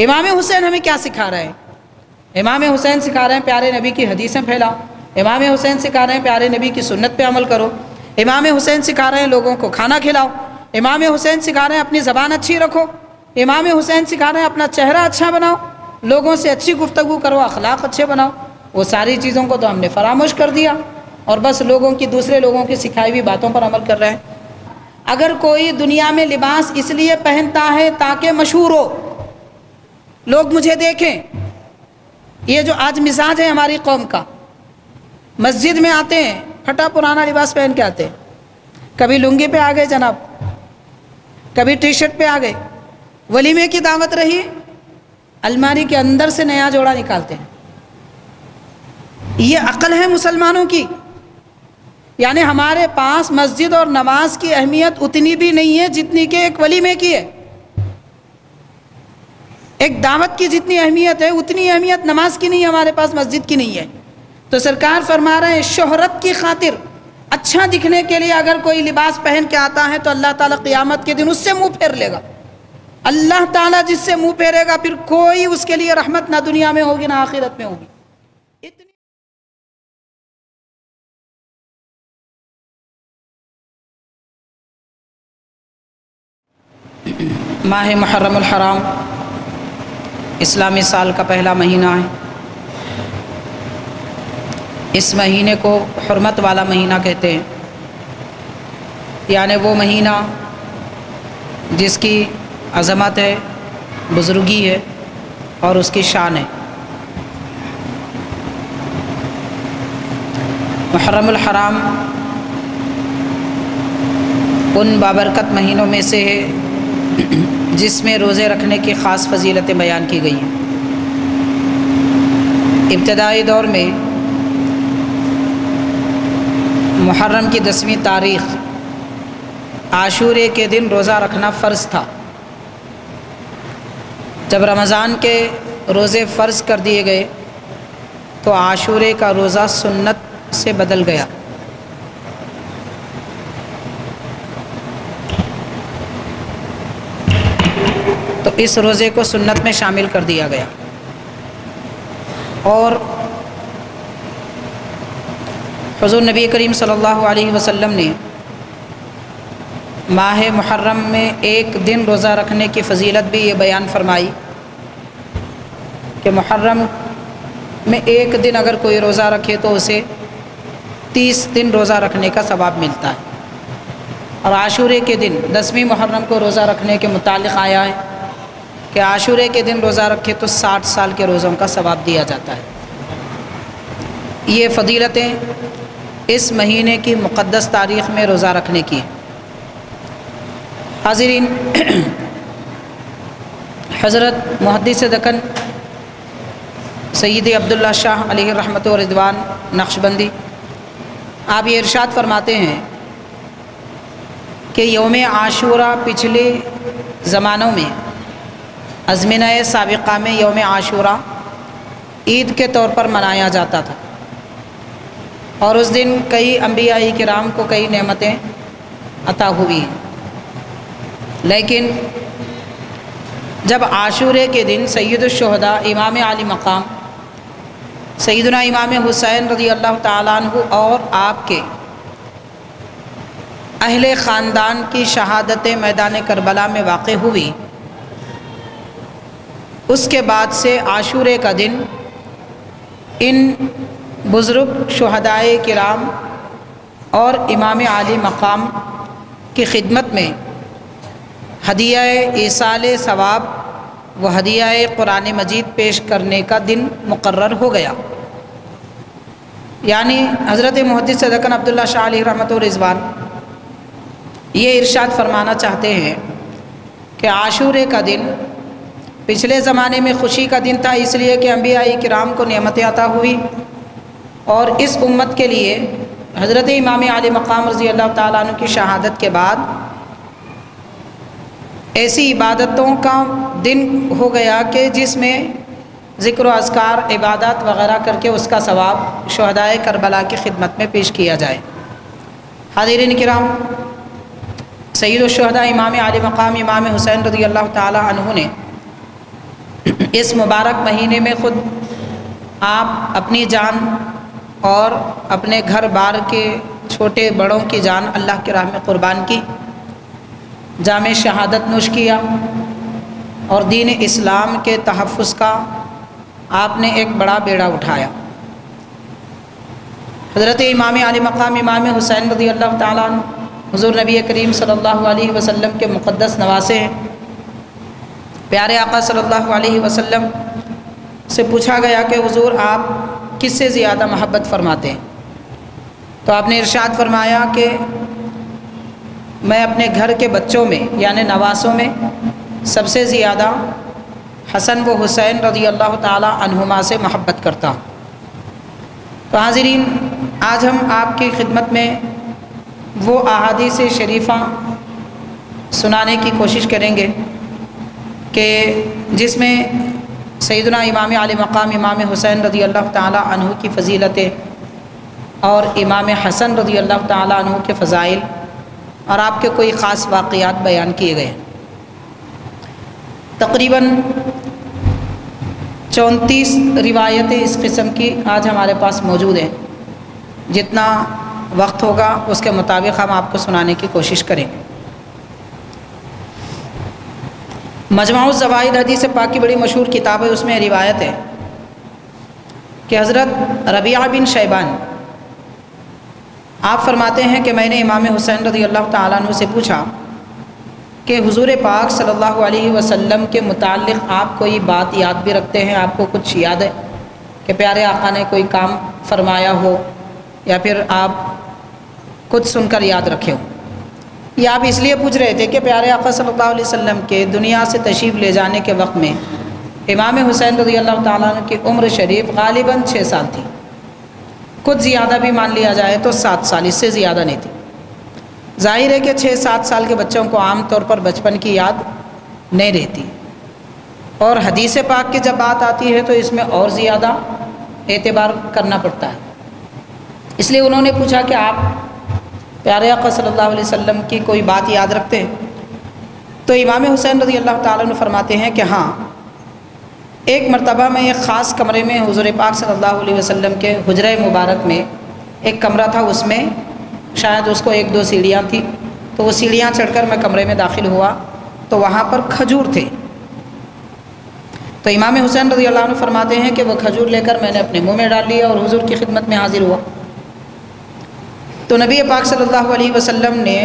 امام حسین ہمیں کیا سکھا رہے ہیں؟ امام حسین سکھا رہے ہیں پیارے نبی کی حدیثیں پھیلاؤ، امام حسین سکھا رہے ہیں پیارے نبی کی سنت پہ عمل کرو، امام حسین سکھا رہے ہیں لوگوں کو کھانا کھلاؤ، امام حسین سکھا رہے ہیں اپنی زبان اچھی رکھو، امام حسین سکھا رہے ہیں اپنا چہرہ اچھا بناؤ، لوگوں سے اچھی گفتگو کرو، اخلاق اچھے بناؤ۔ وہ ساری چیزوں کو تو ہم نے فراموش کر دیا اور بس دوسرے لوگوں کی سکھائی ہوئی باتوں پر عمل کر رہے ہیں۔ اگر کوئی دنیا میں لباس اس لیے پہنتا ہے تاکہ مشہور ہو، لوگ مجھے دیکھیں، یہ جو آج مزاج ہے ہماری قوم کا، مسجد میں آتے ہیں پھٹا پرانا لباس پہن کے آتے ہیں، کبھی لنگی پہ آ گئے جناب، کبھی ٹی شرٹ پہ آ گئے، ولیمے کی دعوت رہی الماری کے اندر سے نیا جوڑا نکالتے ہیں۔ یہ عقل ہے مسلمانوں کی؟ یعنی ہمارے پاس مسجد اور نماز کی اہمیت اتنی بھی نہیں ہے جتنی کہ ایک ولیمے کی ہے، ایک دعوت کی جتنی اہمیت ہے اتنی اہمیت نماز کی نہیں ہے، ہمارے پاس مسجد کی نہیں ہے۔ تو سرکار فرما رہے ہیں شہرت کی خاطر، اچھا دکھنے کے لیے اگر کوئی لباس پہن کے آتا ہے تو اللہ تعالیٰ قیامت کے دن اس سے منہ پھیر لے گا۔ اللہ تعالیٰ جس سے منہ پھیرے گا پھر کوئی اس کے لیے رحمت نہ دنیا میں ہوگی نہ آخرت میں ہوگی۔ ماہ محرم الحرام اسلامی سال کا پہلا مہینہ ہے۔ اس مہینے کو حرمت والا مہینہ کہتے ہیں، یعنی وہ مہینہ جس کی عظمت ہے، بزرگی ہے اور اس کی شان ہے۔ محرم الحرام ان بابرکت مہینوں میں سے ہے جس میں روزے رکھنے کی خاص فضیلتیں بیان کی گئی ہیں۔ ابتدائی دور میں محرم کی 10ویں تاریخ عاشورے کے دن روزہ رکھنا فرض تھا۔ جب رمضان کے روزے فرض کر دیے گئے تو عاشورے کا روزہ سنت سے بدل گیا۔ تو اس روزے کو سنت میں شامل کر دیا گیا، اور حضور نبی کریم صلی اللہ علیہ وسلم نے ماہ محرم میں ایک دن روزہ رکھنے کی فضیلت بھی یہ بیان فرمائی کہ محرم میں ایک دن اگر کوئی روزہ رکھے تو اسے 30 دن روزہ رکھنے کا ثواب ملتا ہے۔ اور عاشورے کے دن 10ویں محرم کو روزہ رکھنے کے متعلق آیا ہے کہ عاشورے کے دن روزہ رکھے تو 60 سال کے روزوں کا ثواب دیا جاتا ہے۔ یہ فضیلتیں اس مہینے کی مقدس تاریخ میں روزہ رکھنے کی۔ حاضرین، حضرت محدث دکن سید عبداللہ شاہ علیہ رحمت و رضوان نقشبندی آپ یہ ارشاد فرماتے ہیں کہ یوم عاشورہ پچھلے زمانوں میں، ازمنہ سابقہ میں یوم عاشورہ عید کے طور پر منایا جاتا تھا، اور اس دن کئی انبیاء کرام کو کئی نعمتیں عطا ہوئی ہیں۔ لیکن جب عاشورے کے دن سید الشہداء امام عالی مقام سیدنا امام حسین رضی اللہ تعالیٰ عنہ اور آپ کے اہل خاندان کی شہادت میدان کربلا میں واقع ہوئی، اس کے بعد سے عاشورے کا دن ان بزرگ شہدائے کرام اور امام عالی مقام کی خدمت میں ہدیہ ایصال ثواب و ہدیہ قرآن مجید پیش کرنے کا دن مقرر ہو گیا۔ یعنی حضرت محدث دکن عبداللہ شاہ علیہ رحمت و رضوان یہ ارشاد فرمانا چاہتے ہیں کہ عاشورے کا دن پچھلے زمانے میں خوشی کا دن تھا، اس لیے کہ انبیاء کرام کو نعمتیں عطا ہوئی، اور اس امت کے لیے حضرت امام عالی مقام رضی اللہ تعالیٰ عنہ کی شہادت کے بعد ایسی عبادتوں کا دن ہو گیا کہ جس میں ذکر و اذکار عبادات وغیرہ کر کے اس کا ثواب شہدائے کربلا کی خدمت میں پیش کیا جائے۔ حاضرین کرام، سید الشہداء امام عالی مقام امام حسین رضی اللہ تعالیٰ عنہ نے اس مبارک مہینے میں خود آپ اپنی جان اور اپنے گھر بار کے چھوٹے بڑوں کی جان اللہ کی راہ میں قربان کی، جام شہادت نوش کیا، اور دین اسلام کے تحفظ کا آپ نے ایک بڑا بیڑا اٹھایا۔ حضرت امام علی مقام امام حسین رضی اللہ تعالیٰ عنہ حضور نبی کریم صلی اللہ علیہ وسلم کے مقدس نواسے ہیں۔ پیارے آقا صلی اللہ علیہ وسلم سے پوچھا گیا کہ حضور آپ کس سے زیادہ محبت فرماتے ہیں؟ تو آپ نے ارشاد فرمایا کہ میں اپنے گھر کے بچوں میں یعنی نواسوں میں سب سے زیادہ حسن و حسین رضی اللہ تعالیٰ عنہما سے محبت کرتا ہوں۔ تو حاضرین، آج ہم آپ کی خدمت میں وہ احادیث شریفہ سنانے کی کوشش کریں گے کہ جس میں سیدنا امام علی مقام امام حسین رضی اللہ تعالیٰ عنہ کی فضیلتیں اور امام حسن رضی اللہ تعالیٰ عنہ کے فضائل اور آپ کے کوئی خاص واقعات بیان کیے گئے۔ تقریباً 34 روایتیں اس قسم کی آج ہمارے پاس موجود ہیں۔ جتنا وقت ہوگا اس کے مطابق ہم آپ کو سنانے کی کوشش کریں گے۔ مجمع الزوائد حدیث پاک کی بڑی مشہور کتاب ہے، اس میں روایت ہے کہ حضرت ربیعہ بن شیبان آپ فرماتے ہیں کہ میں نے امام حسین رضی اللہ تعالیٰ عنہ سے پوچھا کہ حضور پاک صلی اللہ علیہ وسلم کے متعلق آپ کوئی بات یاد بھی رکھتے ہیں؟ آپ کو کچھ یاد ہے کہ پیارے آقا نے کوئی کام فرمایا ہو یا پھر آپ کچھ سن کر یاد رکھے ہو؟ یہ آپ اس لیے پوچھ رہے تھے کہ پیارے آقا صلی اللہ علیہ وسلم کے دنیا سے تشریف لے جانے کے وقت میں امام حسین رضی اللہ تعالیٰ عنہ کی عمر شریف غالباً 6 سال تھی، کچھ زیادہ بھی مان لیا جائے تو 7 سال، اس سے زیادہ نہیں تھی۔ ظاہر ہے کہ 6-7 سال کے بچوں کو عام طور پر بچپن کی یاد نہیں رہتی، اور حدیث پاک کی جب بات آتی ہے تو اس میں اور زیادہ اعتبار کرنا پڑتا ہے۔ اس لیے انہوں نے پوچھا کہ آپ پیارے آقا صلی اللہ علیہ وسلم کی کوئی بات یاد رکھتے ہیں؟ تو امام حسین رضی اللہ تعالیٰ عنہ فرماتے ہیں کہ ہاں، ایک مرتبہ میں ایک خاص کمرے میں حضور پاک صلی اللہ علیہ وسلم کے حجرہ مبارک میں ایک کمرہ تھا، اس میں شاید اس کو 1-2 سیڑھیاں تھیں، تو وہ سیڑھیاں چڑھ کر میں کمرے میں داخل ہوا تو وہاں پر کھجور تھے۔ تو امام حسین رضی اللہ عنہ فرماتے ہیں کہ وہ کھجور لے کر میں نے اپنے منہ میں ڈال لیا اور حضور کی خدمت میں حاضر ہوا۔ تو نبی پاک صلی اللہ علیہ وسلم نے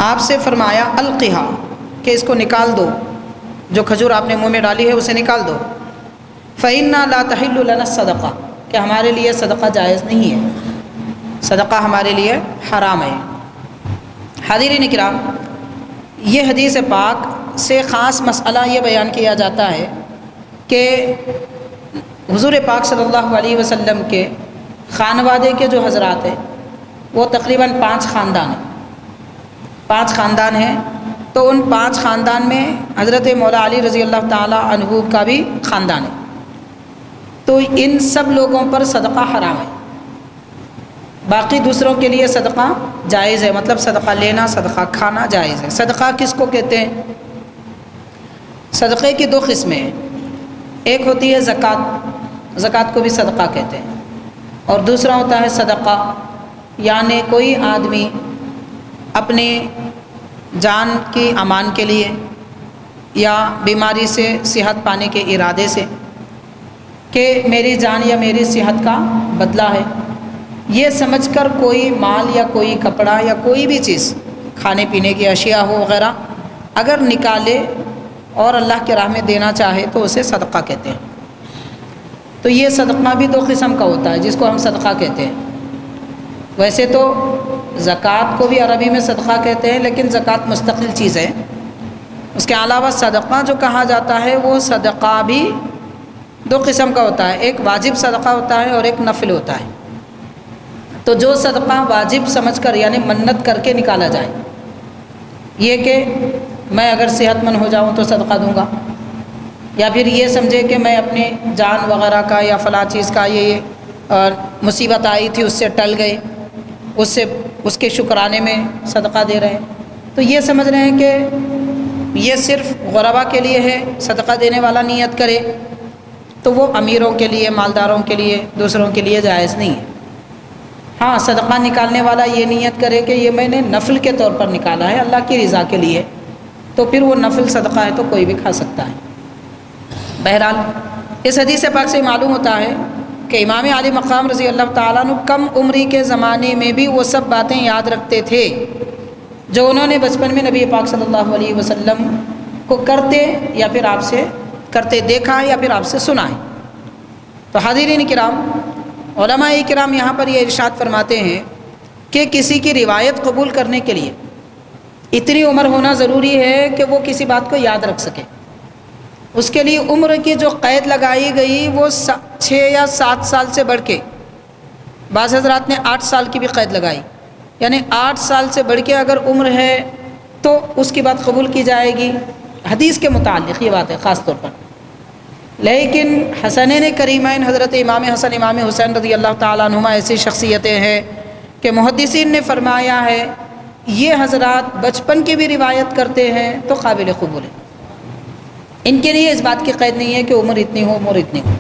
آپ سے فرمایا القھا، کہ اس کو نکال دو، جو کھجور آپ نے منہ میں ڈالی ہے اسے نکال دو۔ فَإِنَّا لَا تَحِلُّ لَنَا الصَّدَقَةُ، کہ ہمارے لیے صدقہ جائز نہیں ہے، صدقہ ہمارے لیے حرام ہے۔ حاضرین کرام، یہ حدیث پاک سے خاص مسئلہ یہ بیان کیا جاتا ہے کہ حضور پاک صلی اللہ علیہ وسلم کے خانوادے کے جو حضرات ہیں وہ تقریباً 5 خاندان ہیں، 5 خاندان ہیں، تو ان 5 خاندان میں حضرت مولا علی رضی اللہ تعالیٰ عنہ کا بھی خاندان ہے، تو ان سب لوگوں پر صدقہ حرام ہے۔ باقی دوسروں کے لیے صدقہ جائز ہے، مطلب صدقہ لینا، صدقہ کھانا جائز ہے۔ صدقہ کس کو کہتے ہیں؟ صدقے کی 2 قسمیں ہیں، ایک ہوتی ہے زکوٰۃ، زکوٰۃ کو بھی صدقہ کہتے ہیں، اور دوسرا ہوتا ہے صدقہ، یعنی کوئی آدمی اپنے جان کی امان کے لیے یا بیماری سے صحت پانے کے ارادے سے کہ میری جان یا میری صحت کا بدلہ ہے، یہ سمجھ کر کوئی مال یا کوئی کپڑا یا کوئی بھی چیز کھانے پینے کی اشیاء ہو وغیرہ اگر نکالے اور اللہ کی راہ میں دینا چاہے تو اسے صدقہ کہتے ہیں۔ تو یہ صدقہ بھی 2 قسم کا ہوتا ہے جس کو ہم صدقہ کہتے ہیں۔ ویسے تو زکوٰۃ کو بھی عربی میں صدقہ کہتے ہیں، لیکن زکوٰۃ مستقل چیز ہے۔ اس کے علاوہ صدقہ جو کہا جاتا ہے وہ صدقہ بھی 2 قسم کا ہوتا ہے، ایک واجب صدقہ ہوتا ہے اور ایک نفل ہوتا ہے۔ تو جو صدقہ واجب سمجھ کر یعنی منت کر کے نکالا جائے، یہ کہ میں اگر صحت مند ہو جاؤں تو صدقہ دوں گا، یا پھر یہ سمجھے کہ میں اپنی جان وغیرہ کا یا فلاں چیز کا یہ مصیبت آئی تھی اس سے ٹل گئے، اس کے شکرانے میں صدقہ دے رہے ہیں، تو یہ سمجھ رہے ہیں کہ یہ صرف غربا کے لیے ہے، صدقہ دینے والا نیت کرے تو وہ امیروں کے لیے، مالداروں کے لیے، دوسروں کے لیے جائز نہیں ہے۔ ہاں، صدقہ نکالنے والا یہ نیت کرے کہ یہ میں نے نفل کے طور پر نکالا ہے، اللہ کی رضا کے لیے، تو پھر وہ نفل صدقہ ہے تو کوئی بھی کھا سکتا ہے۔ بہرحال اس حدیث پاک سے معلوم ہوتا ہے کہ امام عالی مقام رضی اللہ تعالیٰ عنہ کم عمری کے زمانے میں بھی وہ سب باتیں یاد رکھتے تھے جو انہوں نے بچپن میں نبی پاک صلی اللہ علیہ وسلم کو کرتے یا پھر آپ سے کرتے دیکھا ہے یا پھر آپ سے سنا ہے۔ تو حاضرین کرام، علماء کرام یہاں پر یہ ارشاد فرماتے ہیں کہ کسی کی روایت قبول کرنے کے لیے اتنی عمر ہونا ضروری ہے کہ وہ کسی بات کو یاد رکھ سکے۔ اس کے لیے عمر کی جو قید لگائی گئی وہ 6 یا 7 سال سے بڑھ کے، بعض حضرات نے 8 سال کی بھی قید لگائی، یعنی 8 سال سے بڑھ کے اگر عمر ہے تو اس کی بات قبول کی جائے گی، حدیث کے متعلق یہ بات ہے خاص طور پر۔ لیکن حسنین کریمین حضرت امام حسن امام حسین رضی اللہ تعالیٰ عنہما ایسی شخصیتیں ہیں کہ محدثین نے فرمایا ہے یہ حضرات بچپن کی بھی روایت کرتے ہیں تو قابل قبول ہے، ان کے لیے اس بات کی قید نہیں ہے کہ عمر اتنی ہو عمر اتنی ہو،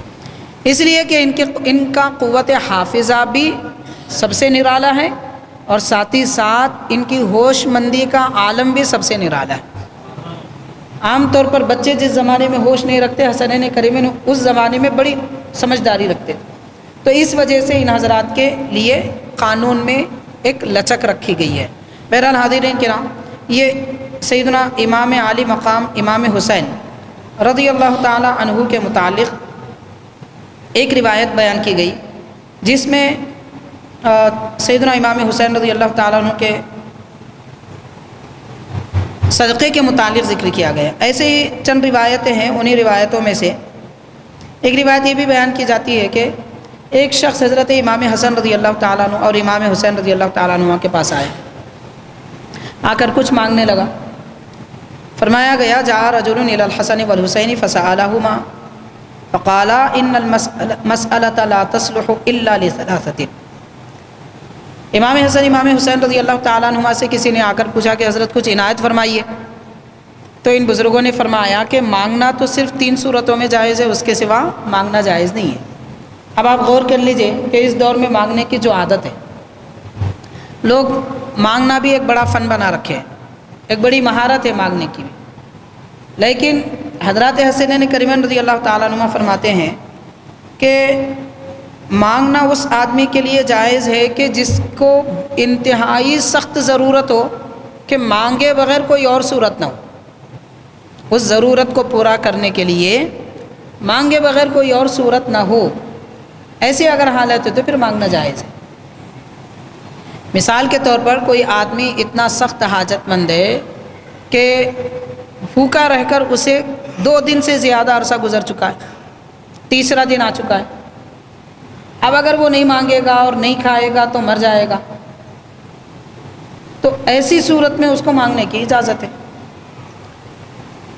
اس لیے کہ ان کا قوت حافظہ بھی سب سے نرالا ہے اور ساتھ ہی ساتھ ان کی ہوش مندی کا عالم بھی سب سے نرالا ہے۔ عام طور پر بچے جس زمانے میں ہوش نہیں رکھتے، حسنین کریمین اس زمانے میں بڑی سمجھداری رکھتے، تو اس وجہ سے ان حضرات کے لیے قانون میں ایک لچک رکھی گئی ہے۔ بہرحال حاضرین کرام، یہ سیدنا امام عالی مقام امام حسین رضی اللہ تعالی عنہ کے متعلق ایک روایت بیان کی گئی جس میں سیدنا امام حسین رضی اللہ تعالیٰ عنہ کے صدقے کے متعلق ذکر کیا گیا۔ ایسے ہی چند روایتیں ہیں، انہی روایتوں میں سے ایک روایت یہ بھی بیان کی جاتی ہے کہ ایک شخص حضرت امام حسن رضی اللہ تعالیٰ عنہ اور امام حسین رضی اللہ تعالیٰ عنہ کے پاس آ کر کچھ مانگنے لگا۔ فرمایا گیا جاء رجل الی الحسن والحسین فسألہما فقال ان المسألة لا تصلح الا لثلاثة۔ امام حسن امام حسین رضی اللہ تعالیٰ عنہما سے کسی نے آ کر پوچھا کہ حضرت کچھ عنایت فرمائیے، تو ان بزرگوں نے فرمایا کہ مانگنا تو صرف 3 صورتوں میں جائز ہے، اس کے سوا مانگنا جائز نہیں ہے۔ اب آپ غور کر لیجئے کہ اس دور میں مانگنے کی جو عادت ہے، لوگ مانگنا بھی ایک بڑا فن بنا رکھے ہیں، ایک بڑی مہارت ہے مانگنے کی بھی، لیکن حضرات حسنین کریمین رضی اللہ تعالیٰ عنہ فرماتے ہیں کہ مانگنا اس آدمی کے لیے جائز ہے کہ جس کو انتہائی سخت ضرورت ہو کہ مانگے بغیر کوئی اور صورت نہ ہو، اس ضرورت کو پورا کرنے کے لیے مانگے بغیر کوئی اور صورت نہ ہو، ایسی اگر حالت ہے تو پھر مانگنا جائز ہے۔ مثال کے طور پر کوئی آدمی اتنا سخت حاجت مند ہے کہ بھوکا رہ کر اسے 2 دن سے زیادہ عرصہ گزر چکا ہے، 3را دن آ چکا ہے، اب اگر وہ نہیں مانگے گا اور نہیں کھائے گا تو مر جائے گا، تو ایسی صورت میں اس کو مانگنے کی اجازت ہے۔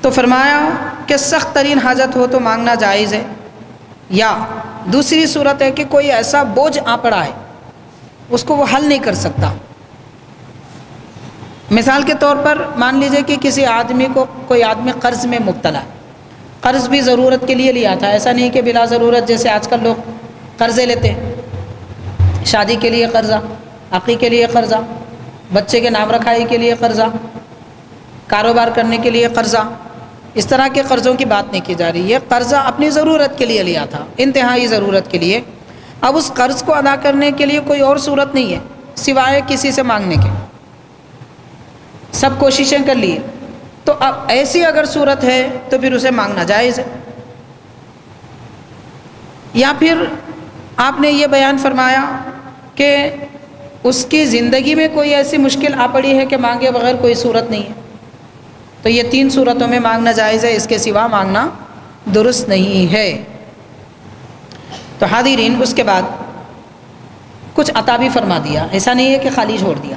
تو فرمایا کہ سخت ترین حاجت ہو تو مانگنا جائز ہے، یا دوسری صورت ہے کہ کوئی ایسا بوجھ آ پڑا ہے اس کو وہ حل نہیں کر سکتا۔ مثال کے طور پر مان لیجئے کہ کسی آدمی کو کوئی آدمی قرض میں مبتلا ہے، قرض بھی ضرورت کے لیے لیا تھا، ایسا نہیں کہ بلا ضرورت جیسے آج کل لوگ قرضے لیتے ہیں، شادی کے لیے قرضہ، عقیقے کے لیے قرضہ، بچے کے نام رکھائی کے لیے قرضہ، کاروبار کرنے کے لیے قرضہ، اس طرح کے قرضوں کی بات نہیں کی جا رہی ہے۔ قرضہ اپنی ضرورت کے لیے لیا تھا، انتہائی ضرورت کے لیے، اب اس قرض کو ادا کرنے کے لیے کوئی اور صورت نہیں ہے سوائے کسی سے مانگنے کے، سب کوششیں کر لیے، تو اب ایسی اگر صورت ہے تو پھر اسے مانگنا جائز ہے۔ یا پھر آپ نے یہ بیان فرمایا کہ اس کی زندگی میں کوئی ایسی مشکل آ پڑی ہے کہ مانگے بغیر کوئی صورت نہیں ہے، تو یہ 3 صورتوں میں مانگنا جائز ہے، اس کے سوا مانگنا درست نہیں ہے۔ تو حاضرین اس کے بعد کچھ عطا بھی فرما دیا، ایسا نہیں ہے کہ خالی چھوڑ دیا،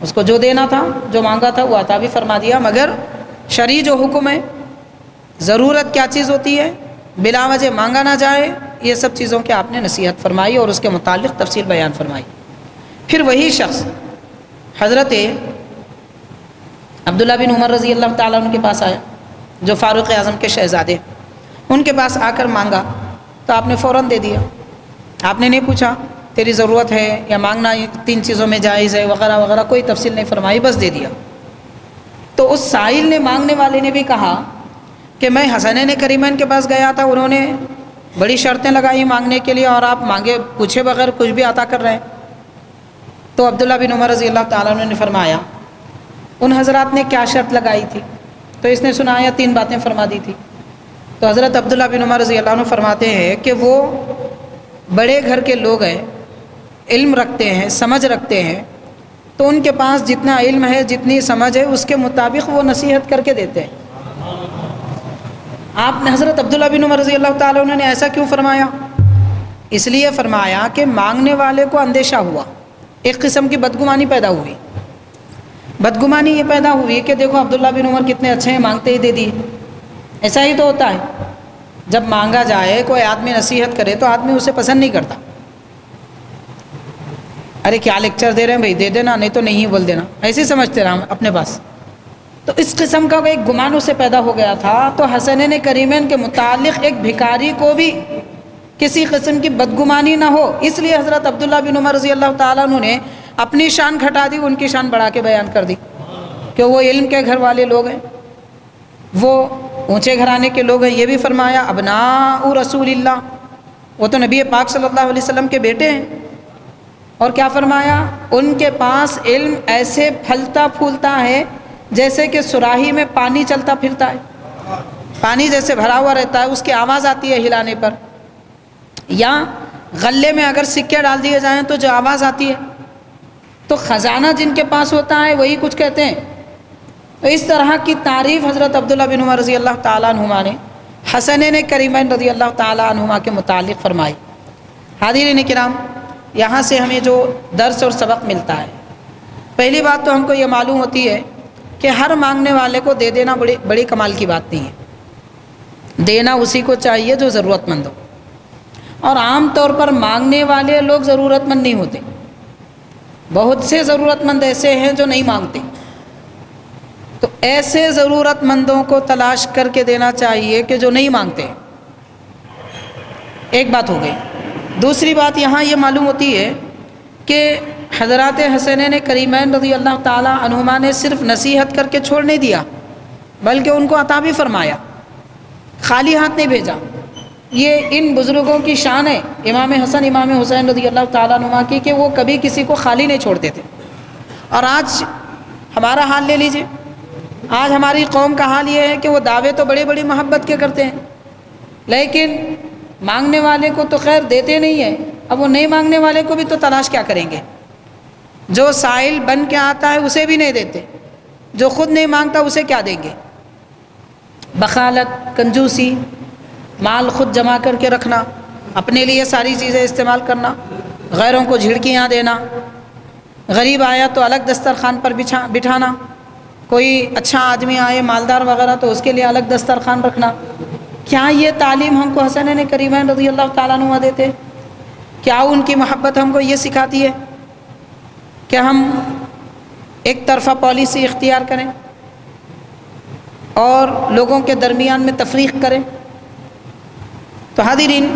اس کو جو دینا تھا جو مانگا تھا وہ عطا بھی فرما دیا، مگر شرعی جو حکم ہے، ضرورت کیا چیز ہوتی ہے، بلا وجہ مانگا نہ جائے، یہ سب چیزوں کی آپ نے نصیحت فرمائی اور اس کے متعلق تفصیل بیان فرمائی۔ پھر وہی شخص حضرت عبداللہ بن عمر رضی اللہ تعالیٰ عنہ کے پاس آیا، جو فاروق اعظم کے شہزادے، ان کے پاس آ کر مانگا تو آپ نے فوراً دے دیا۔ آپ نے نہیں پوچھا تیری ضرورت ہے یا مانگنا 3 چیزوں میں جائز ہے وغیرہ وغیرہ، کوئی تفصیل نہیں فرمائی، بس دے دیا۔ تو اس سائل نے، مانگنے والے نے بھی کہا کہ میں حسنین کریمین کے پاس گیا تھا، انہوں نے بڑی شرطیں لگائی مانگنے کے لیے، اور آپ مانگے پوچھے بغیر کچھ بھی عطا کر رہے ہیں۔ تو عبداللہ بن عمر رضی اللہ تعالیٰ عنہ نے فرمایا ان حضرات نے کیا شرط لگائی تھی؟ تو اس نے سنایا 3 باتیں فرما دی تھی۔ تو حضرت عبداللہ بن عمر رضی اللہ عنہ فرماتے ہیں کہ وہ بڑے گھر کے لوگ ہیں، علم رکھتے ہیں، سمجھ رکھتے ہیں، تو ان کے پاس جتنا علم ہے، جتنی سمجھ ہے، اس کے مطابق وہ نصیحت کر کے دیتے ہیں۔ آپ نے حضرت عبداللہ بن عمر رضی اللہ تعالیٰ عنہ نے ایسا کیوں فرمایا؟ اس لیے فرمایا کہ مانگنے والے کو اندیشہ ہوا، ایک قسم کی بدگمانی پیدا ہوئی۔ بدگمانی یہ پیدا ہوئی کہ دیکھو عبداللہ بن عمر کتنے اچھے ہیں، مانگتے ہی دے دیے۔ ایسا ہی تو ہوتا ہے، جب مانگا جائے، کوئی آدمی نصیحت کرے تو آدمی اسے پسند نہیں کرتا۔ ارے کیا لیکچر دے رہے ہیں بھائی، دے دینا، نہیں تو نہیں بول دینا، ایسے سمجھتے رہا اپنے پاس۔ تو اس قسم کا ایک گمان اسے پیدا ہو گیا تھا۔ تو حسنین کریمین کے متعلق ایک بھکاری کو بھی کسی قسم کی بدگمانی نہ ہو، اس لیے حضرت عبداللہ بن عمر رضی اللہ تعالیٰ عنہ نے اپنی شان گھٹا دی، ان کی شان بڑھا کے بیان کر دی کہ وہ علم کے گھر والے لوگ ہیں، وہ اونچے گھرانے کے لوگ ہیں۔ یہ بھی فرمایا ابناء رسول اللہ، وہ تو نبی پاک صلی اللہ علیہ وسلم کے بیٹے ہیں۔ اور کیا فرمایا؟ ان کے پاس علم ایسے پھلتا پھولتا ہے جیسے کہ سراہی میں پانی چلتا پھرتا ہے، پانی جیسے بھرا ہوا رہتا ہے، اس کی آواز آتی ہے ہلانے پر، یا غلے میں اگر سکے ڈال دیے جائیں تو جو آواز آتی ہے۔ تو خزانہ جن کے پاس ہوتا ہے وہی کچھ کہتے ہیں۔ تو اس طرح کی تعریف حضرت عبداللہ بن عمر رضی اللہ تعالیٰ عنہما نے حسنین کریمین رضی اللہ تعالیٰ عنہما کے متعلق فرمائی۔ حاضرین کرام، یہاں سے ہمیں جو درس اور سبق ملتا ہے، پہلی بات تو ہم کو یہ معلوم ہوتی ہے کہ ہر مانگنے والے کو دے دینا بڑی کمال کی بات نہیں ہے۔ دینا اسی کو چاہیے جو ضرورت مند ہو، اور عام طور پر مانگنے والے لوگ ضرورت مند نہیں ہوتے۔ بہت سے ضرورت مند ایسے ہیں جو نہیں مانگتے، تو ایسے ضرورت مندوں کو تلاش کر کے دینا چاہیے کہ جو نہیں مانگتے۔ ایک بات ہو گئی۔ دوسری بات یہاں یہ معلوم ہوتی ہے کہ حضرات حسنین کریمین رضی اللہ تعالیٰ عنہما نے صرف نصیحت کر کے چھوڑ نہیں دیا، بلکہ ان کو عطا بھی فرمایا، خالی ہاتھ نہیں بھیجا۔ یہ ان بزرگوں کی شان ہے، امام حسن امام حسین رضی اللہ تعالیٰ عنہما کی، کہ وہ کبھی کسی کو خالی نہیں چھوڑتے تھے۔ اور آج ہمارا حال لے لیجئے، آج ہماری قوم کا حال یہ ہے کہ وہ دعوے تو بڑی بڑی محبت کے کرتے ہیں، لیکن مانگنے والے کو تو خیر دیتے نہیں ہیں۔ اب وہ نہیں مانگنے والے کو بھی تو تلاش کیا کریں گے؟ جو سائل بن کے آتا ہے اسے بھی نہیں دیتے، جو خود نہیں مانگتا اسے کیا دیں گے؟ بخالت، کنجوسی، مال خود جمع کر کے رکھنا، اپنے لیے ساری چیزیں استعمال کرنا، غیروں کو جھڑکیاں دینا، غریب آیا تو الگ دسترخوان پر بٹھانا، کوئی اچھا آدمی آئے مالدار وغیرہ تو اس کے لیے الگ دسترخوان رکھنا۔ کیا یہ تعلیم ہم کو حسنین کریمین رضی اللہ تعالیٰ عنہ دیتے؟ کیا ان کی محبت ہم کو یہ سکھاتی ہے کہ ہم ایک طرفہ پالیسی اختیار کریں اور لوگوں کے درمیان میں تفریق کریں؟ تو حاضرین،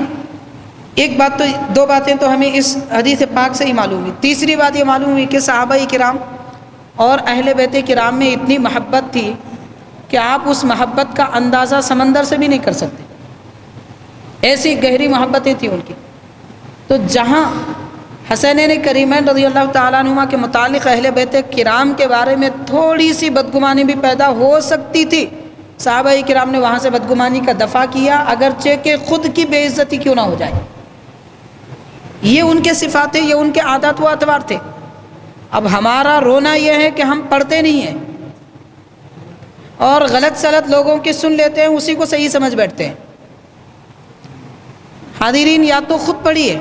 ایک بات تو، 2 باتیں تو ہمیں اس حدیث پاک سے ہی معلوم ہوئی۔ تیسری بات یہ معلوم ہوئی کہ صحابہ کرام اور اہل بیت کرام میں اتنی محبت تھی کہ آپ اس محبت کا اندازہ سمندر سے بھی نہیں کر سکتے، ایسی گہری محبتیں تھیں ان کی۔ تو جہاں حسنین کریمین رضی اللہ تعالیٰ عنہما کے متعلق اہل بیت کرام کے بارے میں تھوڑی سی بدگمانی بھی پیدا ہو سکتی تھی، صحابہ کرام نے وہاں سے بدگمانی کا دفاع کیا، اگرچہ کہ خود کی بے عزتی کیوں نہ ہو جائے۔ یہ ان کے صفات تھے، یہ ان کے عادات و اطوار تھے۔ اب ہمارا رونا یہ ہے کہ ہم پڑھتے نہیں ہیں اور غلط سلط لوگوں کی سن لیتے ہیں، اسی کو صحیح سمجھ بیٹھتے ہیں۔ حاضرین، یا تو خود پڑھیے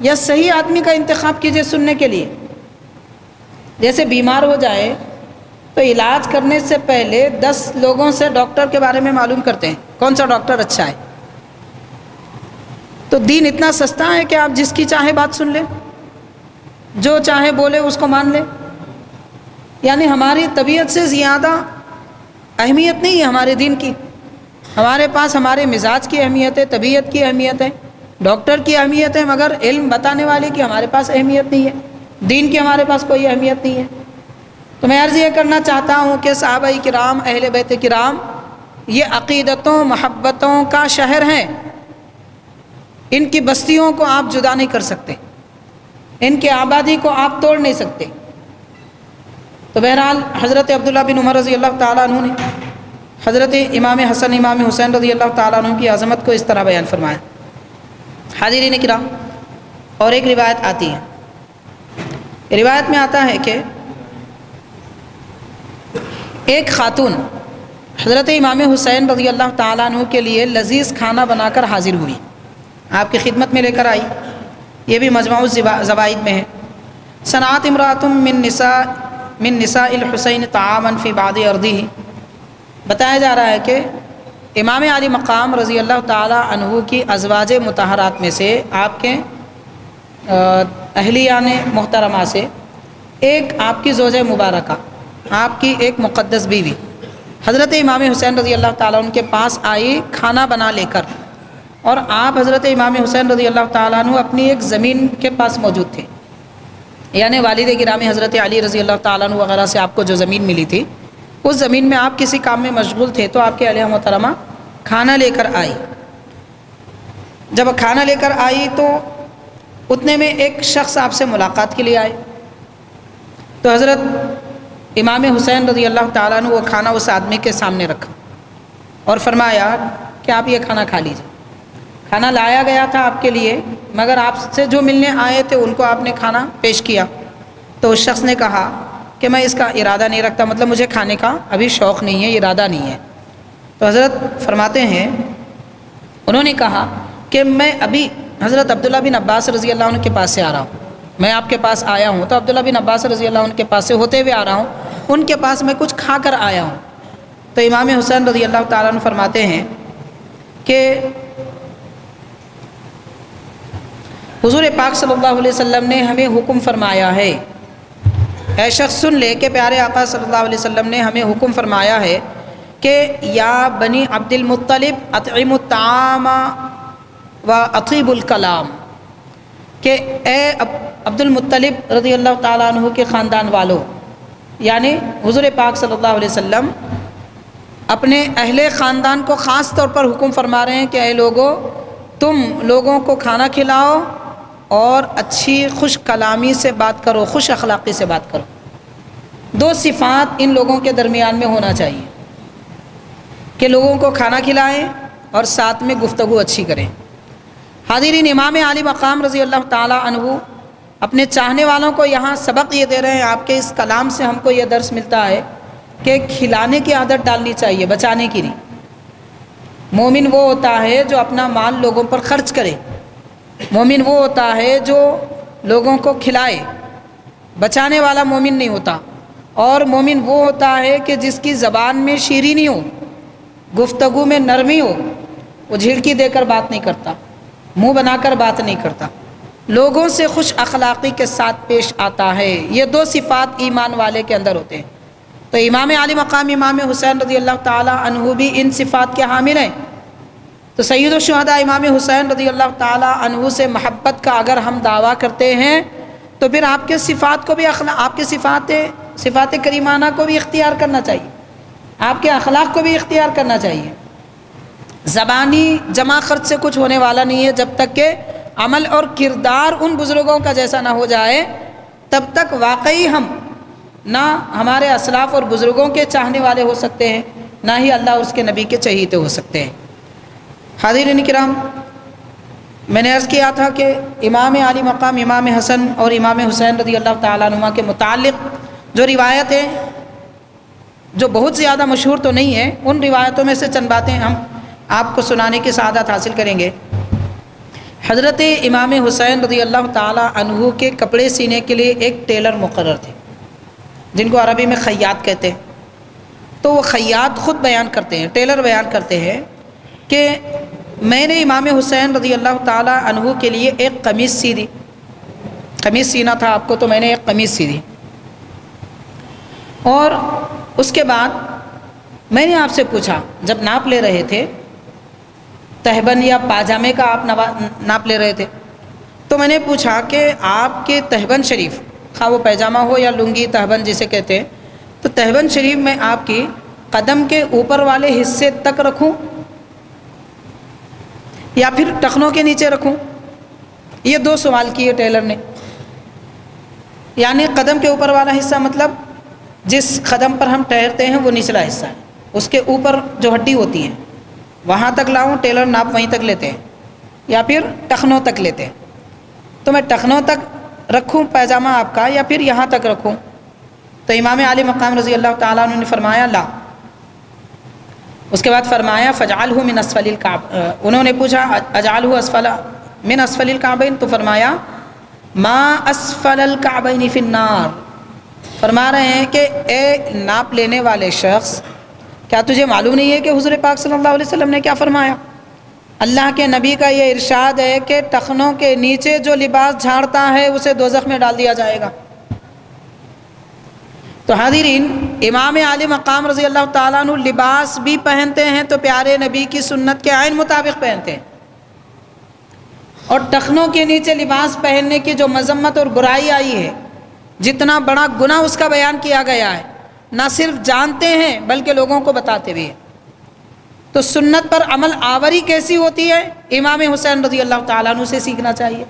یا صحیح آدمی کا انتخاب کیجئے سننے کے لیے۔ جیسے بیمار ہو جائے تو علاج کرنے سے پہلے 10 لوگوں سے ڈاکٹر کے بارے میں معلوم کرتے ہیں کون سا ڈاکٹر اچھا ہے۔ تو دین اتنا سستا ہے کہ آپ جس کی چاہے بات سن لیں، جو چاہے بولے اس کو مان لیں۔ یعنی ہماری طبیعت سے زیادہ اہمیت نہیں ہے ہمارے دین کی. ہمارے پاس ہمارے مزاج کی اہمیت ہے، طبیعت کی اہمیت ہے، ڈاکٹر کی اہمیت ہے، مگر علم بتانے والے کی ہمارے پاس اہمیت نہیں ہے، دین کی ہمارے پاس کوئی اہمیت نہیں ہے. تو میں عرض یہ کرنا چاہتا ہوں کہ صحابہ کرام، اہل بیت کرام یہ عقیدتوں محبتوں کا شہر ہیں. ان کی بستیوں کو آپ جدا نہیں کر سکتے، ان کی آبادی کو آپ توڑ نہیں سکتے. تو بہرحال حضرت عبداللہ بن عمر رضی اللہ تعالیٰ عنہ نے حضرت امام حسن امام حسین رضی اللہ تعالیٰ عنہ کی عظمت کو اس طرح بیان فرمایا. حاضرین کرام، اور ایک روایت آتی ہے، روایت میں آتا ہے کہ ایک خاتون حضرت امام حسین رضی اللہ تعالیٰ عنہ کے لیے لذیذ کھانا بنا کر حاضر ہوئی، آپ کی خدمت میں لے کر آئی. یہ بھی مجموع الزوائد میں ہے. صنعت امرأۃ من نساء الحسین طعاما فی بعض ارضہ. بتایا جا رہا ہے کہ امام علی مقام رضی اللہ تعالیٰ عنہ کی ازواج مطہرات میں سے، آپ کے اہلیان محترمہ سے ایک آپ کی زوجہ مبارکہ، آپ کی ایک مقدس بیوی حضرت امام حسین رضی اللہ تعالیٰ عنہ کے پاس آئی کھانا بنا لے کر، اور آپ حضرت امام حسین رضی اللہ تعالیٰ عنہ اپنی ایک زمین کے پاس موجود تھے. یعنی والد گرامی حضرت علی رضی اللہ تعالیٰ عنہ وغیرہ سے آپ کو جو زمین ملی تھی، اس زمین میں آپ کسی کام میں مشغول تھے، تو آپ کے اہلیہ محترمہ کھانا لے کر آئی. جب کھانا لے کر آئی تو اتنے میں ایک شخص آپ سے ملاقات کے لیے آئے. تو حضرت امام حسین رضی اللہ تعالیٰ عنہ وہ کھانا اس آدمی کے سامنے رکھا اور فرمایا کہ آپ یہ کھانا کھا لیجیے. کھانا لایا گیا تھا آپ کے لیے، مگر آپ سے جو ملنے آئے تھے ان کو آپ نے کھانا پیش کیا. تو اس شخص نے کہا کہ میں اس کا ارادہ نہیں رکھتا، مطلب مجھے کھانے کا ابھی شوق نہیں ہے، ارادہ نہیں ہے. تو حضرت فرماتے ہیں انہوں نے کہا کہ میں ابھی حضرت عبداللہ بن عباس رضی اللہ عنہ کے پاس سے آ رہا ہوں، میں آپ کے پاس آیا ہوں. تو عبداللہ بن عباس رضی اللہ عنہ کے پاس سے ہوتے ہوئے آ رہا ہوں، ان کے پاس میں کچھ کھا کر آیا ہوں. تو امام حسین رضی اللہ تعالیٰ عنہ فرماتے ہیں کہ حضور پاک صلی اللہ علیہ وسلم نے ہمیں حکم فرمایا ہے، اے شخص سن لے کہ پیارے آقا صلی اللہ علیہ وسلم نے ہمیں حکم فرمایا ہے کہ یا بنی عبد المطلب اطعموا الطعام و اطیبوا الکلام، کہ اے عبد المطلب رضی اللہ تعالیٰ عنہ کے خاندان والوں، یعنی حضور پاک صلی اللہ علیہ وسلم اپنے اہل خاندان کو خاص طور پر حکم فرما رہے ہیں کہ اے لوگوں، تم لوگوں کو کھانا کھلاؤ اور اچھی خوش کلامی سے بات کرو، خوش اخلاقی سے بات کرو. دو صفات ان لوگوں کے درمیان میں ہونا چاہیے کہ لوگوں کو کھانا کھلائیں اور ساتھ میں گفتگو اچھی کریں. حاضرین، امام علی مقام رضی اللہ تعالیٰ عنہ اپنے چاہنے والوں کو یہاں سبق یہ دے رہے ہیں. آپ کے اس کلام سے ہم کو یہ درس ملتا ہے کہ کھلانے کی عادت ڈالنی چاہیے، بچانے کی نہیں. مومن وہ ہوتا ہے جو اپنا مال لوگوں پر خرچ کرے، مومن وہ ہوتا ہے جو لوگوں کو کھلائے، بچانے والا مومن نہیں ہوتا. اور مومن وہ ہوتا ہے کہ جس کی زبان میں شیرینی ہو، گفتگو میں نرمی ہو، وہ جھڑکی دے کر بات نہیں کرتا، منہ بنا کر بات نہیں کرتا، لوگوں سے خوش اخلاقی کے ساتھ پیش آتا ہے. یہ دو صفات ایمان والے کے اندر ہوتے ہیں. تو امام علی مقام امام حسین رضی اللہ تعالیٰ عنہ بھی ان صفات کے حامل ہیں. تو سید الشہداء امام حسین رضی اللہ تعالیٰ عنہ سے محبت کا اگر ہم دعویٰ کرتے ہیں تو پھر آپ کے صفات کو بھی آپ کے صفات کریمانہ کو بھی اختیار کرنا چاہیے، آپ کے اخلاق کو بھی اختیار کرنا چاہیے. زبانی جمع خرچ سے کچھ ہونے والا نہیں ہے. جب تک کہ عمل اور کردار ان بزرگوں کا جیسا نہ ہو جائے تب تک واقعی ہم نہ ہمارے اسلاف اور بزرگوں کے چاہنے والے ہو سکتے ہیں، نہ ہی اللہ اور اس کے نبی کے چہیتے ہو سکتے ہیں. حاضرین کرام، میں نے عرض کیا تھا کہ امام علی مقام امام حسن اور امام حسین رضی اللہ تعالیٰ عنہ کے متعلق جو روایت ہے، جو بہت زیادہ مشہور تو نہیں ہے، ان روایتوں میں سے چند باتیں ہم آپ کو سنانے کی سعادت حاصل کریں گے. حضرت امام حسین رضی اللہ تعالیٰ عنہ کے کپڑے سینے کے لیے ایک ٹیلر مقرر تھے، جن کو عربی میں خیاط کہتے ہیں. تو وہ خیاط خود بیان کرتے ہیں، ٹیلر بیان کرتے ہیں کہ میں نے امام حسین رضی اللہ تعالیٰ عنہ کے لیے ایک قمیص سی دی. قمیص سینا تھا آپ کو، تو میں نے ایک قمیص سی دی. اور اس کے بعد میں نے آپ سے پوچھا، جب ناپ لے رہے تھے تہبند یا پاجامے کا آپ ناپ لے رہے تھے، تو میں نے پوچھا کہ آپ کے تہبند شریف، خواہ وہ پیجامہ ہو یا لنگی تہبند جسے کہتے ہیں، تو تہبند شریف میں آپ کی قدم کے اوپر والے حصے تک رکھوں یا پھر ٹخنوں کے نیچے رکھوں؟ یہ 2 سوال کیے ٹیلر نے. یعنی قدم کے اوپر والا حصہ مطلب جس قدم پر ہم ٹھہرتے ہیں وہ نچلا حصہ ہے، اس کے اوپر جو ہڈی ہوتی ہے وہاں تک لاؤں، ٹیلر ناپ وہیں تک لیتے ہیں، یا پھر ٹخنوں تک لیتے ہیں؟ تو میں ٹخنوں تک رکھوں پیجامہ آپ کا یا پھر یہاں تک رکھوں؟ تو امام عالی مقام رضی اللہ تعالیٰ عنہ نے فرمایا لا. اس کے بعد فرمایا فجعلہ من اسفل الکعب. انہوں نے پوچھا اجعلہ اسفل من اسفل الکعبین، تو فرمایا ما اسفل الکعبین فی النار. فرما رہے ہیں کہ اے ناپ لینے والے شخص، کیا تجھے معلوم نہیں ہے کہ حضور پاک صلی اللہ علیہ وسلم نے کیا فرمایا؟ اللہ کے نبی کا یہ ارشاد ہے کہ ٹخنوں کے نیچے جو لباس جھاڑتا ہے اسے دوزخ میں ڈال دیا جائے گا. تو حاضرین، امام عالی مقام رضی اللہ تعالیٰ عنہ لباس بھی پہنتے ہیں تو پیارے نبی کی سنت کے عین مطابق پہنتے ہیں، اور ٹخنوں کے نیچے لباس پہننے کی جو مذمت اور برائی آئی ہے، جتنا بڑا گناہ اس کا بیان کیا گیا ہے، نہ صرف جانتے ہیں بلکہ لوگوں کو بتاتے بھی ہیں. تو سنت پر عمل آوری کیسی ہوتی ہے؟ امام حسین رضی اللہ تعالیٰ عنہ سے سیکھنا چاہیے.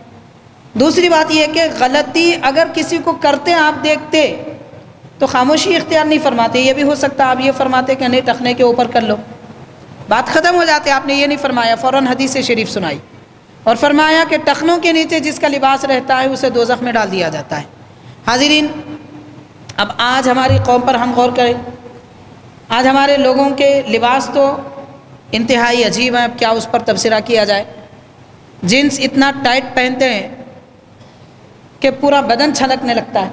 دوسری بات یہ کہ غلطی اگر کسی کو کرتے آپ دیکھتے تو خاموشی اختیار نہیں فرماتے. یہ بھی ہو سکتا آپ یہ فرماتے کہ نہیں ٹخنے کے اوپر کر لو، بات ختم ہو جاتی. آپ نے یہ نہیں فرمایا، فوراً حدیث شریف سنائی اور فرمایا کہ ٹخنوں کے نیچے جس کا لباس رہتا ہے اسے دوزخ میں ڈال دیا جاتا ہے. حاضرین، اب آج ہماری قوم پر ہم غور کریں. آج ہمارے لوگوں کے لباس تو انتہائی عجیب ہیں، اب کیا اس پر تبصرہ کیا جائے. جینس اتنا ٹائٹ پہنتے ہیں کہ پورا بدن چھلکنے لگتا ہے،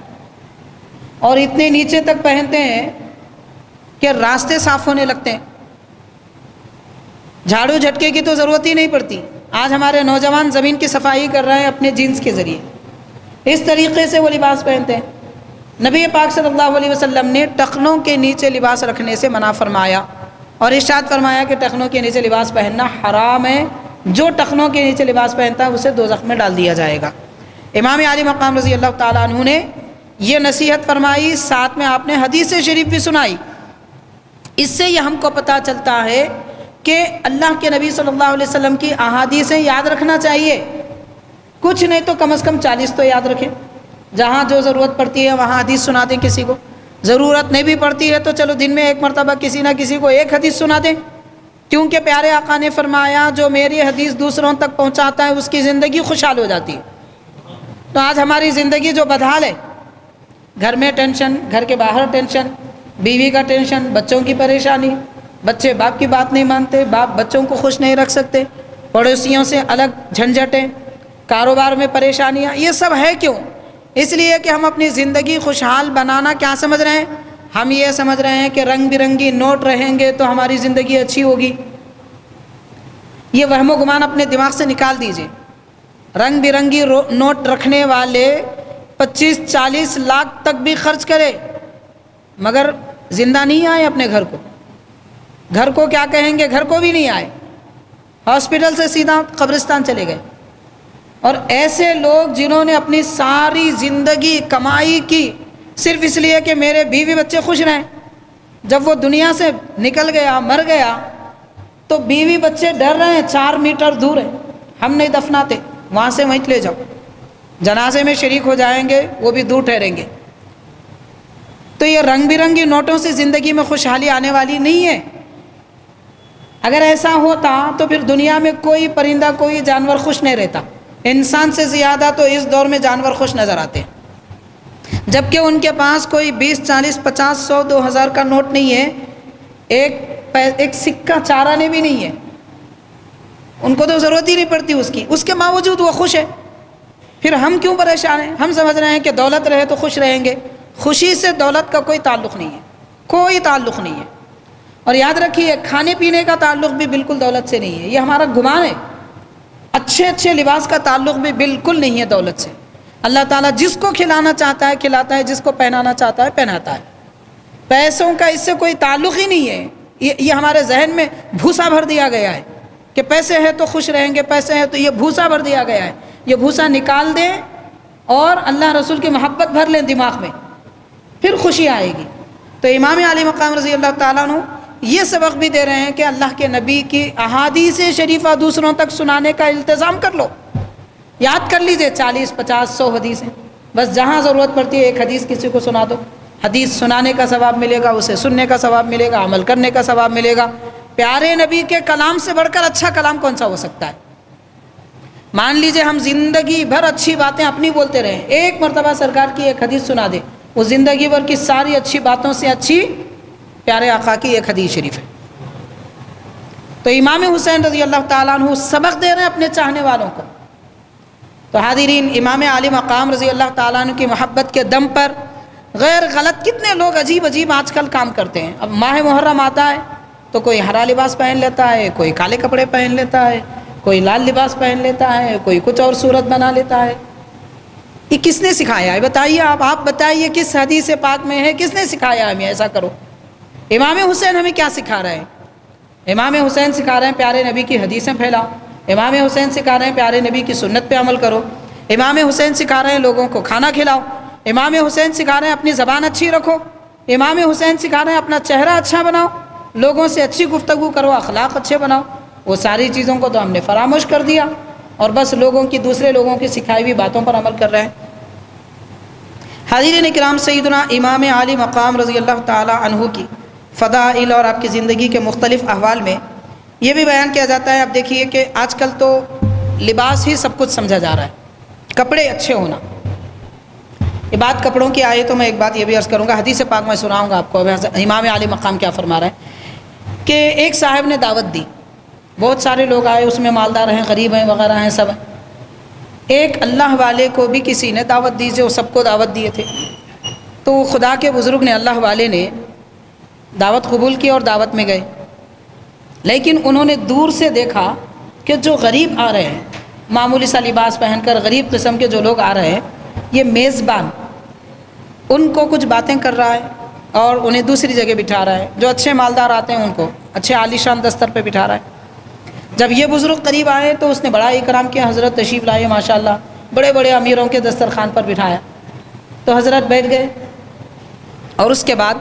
اور اتنے نیچے تک پہنتے ہیں کہ راستے صاف ہونے لگتے ہیں. جھاڑو جھٹکے کی تو ضرورت ہی نہیں پڑتی. آج ہمارے نوجوان زمین کی صفائی کر رہے ہیں اپنے جینس کے ذریعے. اس طریقے سے وہ لباس پہنتے ہیں. نبی پاک صلی اللہ علیہ وسلم نے ٹخنوں کے نیچے لباس رکھنے سے منع فرمایا اور ارشاد فرمایا کہ ٹخنوں کے نیچے لباس پہننا حرام ہے. جو ٹخنوں کے نیچے لباس پہنتا ہے اسے دوزخ میں ڈال دیا جائے گا. امام عالی مقام رضی اللہ تعالیٰ عنہ نے یہ نصیحت فرمائی، ساتھ میں آپ نے حدیث شریف بھی سنائی. اس سے یہ ہم کو پتہ چلتا ہے کہ اللہ کے نبی صلی اللہ علیہ وسلم کی احادیثیں یاد رکھنا چاہیے. کچھ نہیں تو کم از کم 40 تو یاد رکھیں. جہاں جو ضرورت پڑتی ہے وہاں حدیث سنا دیں. کسی کو ضرورت نہیں بھی پڑتی ہے تو چلو دن میں ایک مرتبہ کسی نہ کسی کو ایک حدیث سنا دیں، کیونکہ پیارے آقا نے فرمایا جو میری حدیث دوسروں تک پہنچاتا ہے اس کی زندگی خوشحال ہو جاتی ہے. تو آج ہماری زندگی جو بدحال ہے، گھر میں ٹینشن، گھر کے باہر ٹینشن، بیوی کا ٹینشن، بچوں کی پریشانی، بچے باپ کی بات نہیں مانتے، باپ بچوں کو خوش نہیں رکھ سکتے، پڑوسیوں سے الگ جھنجھٹیں، کاروبار میں پریشانیاں. یہ سب ہے کیوں؟ اس لیے کہ ہم اپنی زندگی خوشحال بنانا کیا سمجھ رہے ہیں؟ ہم یہ سمجھ رہے ہیں کہ رنگ برنگی نوٹ رہیں گے تو ہماری زندگی اچھی ہوگی. یہ وہم و گمان اپنے دماغ سے نکال دیجئے. رنگ برنگی نوٹ رکھنے والے 25-40 لاکھ تک بھی خرچ کرے مگر زندہ نہیں آئے اپنے گھر کو. گھر کو کیا کہیں گے؟ گھر کو بھی نہیں آئے، ہاسپٹل سے سیدھا قبرستان چلے گئے. اور ایسے لوگ جنہوں نے اپنی ساری زندگی کمائی کی صرف اس لیے کہ میرے بیوی بچے خوش رہیں، جب وہ دنیا سے نکل گیا، مر گیا، تو بیوی بچے ڈر رہے ہیں، 4 میٹر دور ہے، ہم نہیں دفناتے، وہاں سے وہیں لے جاؤ، جنازے میں شریک ہو جائیں گے، وہ بھی دور ٹھہریں گے. تو یہ رنگ برنگی نوٹوں سے زندگی میں خوشحالی آنے والی نہیں ہے. اگر ایسا ہوتا تو پھر دنیا میں کوئی پرندہ، کوئی جانور خوش نہیں رہتا. انسان سے زیادہ تو اس دور میں جانور خوش نظر آتے ہیں، جبکہ ان کے پاس کوئی 20, 40, 50, 100, 2000 کا نوٹ نہیں ہے، ایک سکہ چارہ نے بھی نہیں ہے. ان کو تو ضرورت ہی نہیں پڑتی اس کی، اس کے باوجود وہ خوش ہے. پھر ہم کیوں پریشان ہیں؟ ہم سمجھ رہے ہیں کہ دولت رہے تو خوش رہیں گے. خوشی سے دولت کا کوئی تعلق نہیں ہے، کوئی تعلق نہیں ہے. اور یاد رکھیے کھانے پینے کا تعلق بھی بالکل دولت سے نہیں ہے، یہ ہمارا گمان ہے. اچھے لباس کا تعلق بھی بالکل نہیں ہے دولت سے. اللہ تعالیٰ جس کو کھلانا چاہتا ہے کھلاتا ہے، جس کو پہنانا چاہتا ہے پہناتا ہے. پیسوں کا اس سے کوئی تعلق ہی نہیں ہے. یہ ہمارے ذہن میں بھوسا بھر دیا گیا ہے کہ پیسے ہیں تو خوش رہیں گے، پیسے ہیں تو، یہ بھوسا بھر دیا گیا ہے. یہ بھوسا نکال دیں اور اللہ رسول کی محبت بھر لیں دماغ میں، پھر خوشی آئے گی. تو امام علی مقام رضی اللہ تعالیٰ عنہ یہ سبق بھی دے رہے ہیں کہ اللہ کے نبی کی احادیث شریفہ دوسروں تک سنانے کا التزام کر لو. یاد کر لیجئے 40 50 100 حدیثیں، بس جہاں ضرورت پڑتی ہے ایک حدیث کسی کو سنا دو. حدیث سنانے کا ثواب ملے گا، اسے سننے کا ثواب ملے گا، عمل کرنے کا ثواب ملے گا. پیارے نبی کے کلام سے بڑھ کر اچھا کلام کون سا ہو سکتا ہے؟ مان لیجئے ہم زندگی بھر اچھی باتیں اپنی بولتے رہیں، ایک مرتبہ سرکار کی ایک حدیث سنا دے، وہ زندگی بھر کی ساری اچھی باتوں سے اچھی پیارے آقا کی ایک حدیث شریف ہے. تو امام حسین رضی اللہ تعالیٰ عنہ سبق دے رہے ہیں اپنے چاہنے والوں کو. تو حاضرین، امام علی مقام رضی اللہ تعالیٰ عنہ کی محبت کے دم پر غیر غلط کتنے لوگ عجیب عجیب آج کل کام کرتے ہیں. اب ماہ محرم آتا ہے تو کوئی ہرا لباس پہن لیتا ہے، کوئی کالے کپڑے پہن لیتا ہے، کوئی لال لباس پہن لیتا ہے، کوئی کچھ اور صورت بنا لیتا ہے. یہ کس نے سکھایا ہے؟ بتائیے آپ بتائیے کس حدیث پاک میں ہے؟ کس نے سکھایا ہمیں ایسا کرو؟ امام حسین ہمیں کیا سکھا رہے ہیں؟ امام حسین سکھا رہے ہیں پیارے نبی کی حدیثیں پھیلاؤ. امام حسین سکھا رہے ہیں پیارے نبی کی سنت پہ عمل کرو. امام حسین سکھا رہے ہیں لوگوں کو کھانا کھلاؤ. امام حسین سکھا رہے ہیں اپنی زبان اچھی رکھو. امام حسین سکھا رہے ہیں اپنا چہرہ اچھا بناؤ، لوگوں سے اچھی گفتگو کرو، اخلاق اچھے بناؤ. وہ ساری چیزوں کو تو ہم نے فراموش کر دیا اور بس دوسرے لوگوں کی سکھائی ہوئی باتوں پر عمل کر رہے ہیں. حاضرین کرام، سیدنا امام علی مقام رضی اللہ تعالیٰ عنہ کی فضائل اور آپ کی زندگی کے مختلف احوال میں یہ بھی بیان کیا جاتا ہے. اب دیکھیے کہ آج کل تو لباس ہی سب کچھ سمجھا جا رہا ہے، کپڑے اچھے ہونا. یہ بات کپڑوں کی آئے تو میں ایک بات یہ بھی عرض کروں گا، حدیث پاک میں سناؤں گا آپ کو. امام علی مقام کیا فرما رہے ہیں کہ ایک صاحب نے دعوت دی، بہت سارے لوگ آئے، اس میں مالدار ہیں، غریب ہیں، وغیرہ ہیں، سب. ایک اللہ والے کو بھی کسی نے دعوت دی، جو سب کو دعوت دیے تھے. تو خدا کے بزرگ نے، اللہ والے نے دعوت قبول کی اور دعوت میں گئے. لیکن انہوں نے دور سے دیکھا کہ جو غریب آ رہے ہیں، معمولی سا لباس پہن کر غریب قسم کے جو لوگ آ رہے ہیں، یہ میزبان ان کو کچھ باتیں کر رہا ہے اور انہیں دوسری جگہ بٹھا رہا ہے. جو اچھے مالدار آتے ہیں ان کو اچھے عالیشان دستر پہ بٹھا رہا ہے. جب یہ بزرگ قریب آئے تو اس نے بڑا اکرام کیا، حضرت تشریف لائے، ماشاءاللہ بڑے بڑے امیروں کے دسترخوان پر بٹھایا. تو حضرت بیٹھ گئے اور اس کے بعد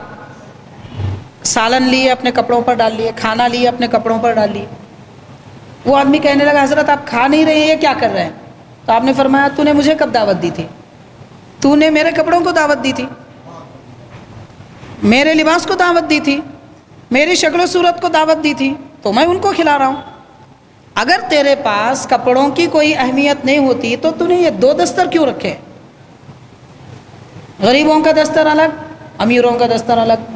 سالن لیے اپنے کپڑوں پر ڈال لیے، کھانا لیے اپنے کپڑوں پر ڈال لیے. وہ آدمی کہنے لگا حضرت آپ کھا نہیں رہے ہیں، یہ کیا کر رہے ہیں؟ تو آپ نے فرمایا تو نے مجھے کب دعوت دی تھی؟ تو نے میرے کپڑوں کو دعوت دی تھی، میرے لباس کو دعوت دی تھی، میری شکل و صورت کو دعوت دی تھی، تو میں ان کو کھلا رہا ہوں. اگر تیرے پاس کپڑوں کی کوئی اہمیت نہیں ہوتی تو تو نے یہ دو دستر کیوں رکھے؟ غریبوں کا دستر الگ، امیروں کا دستر الگ.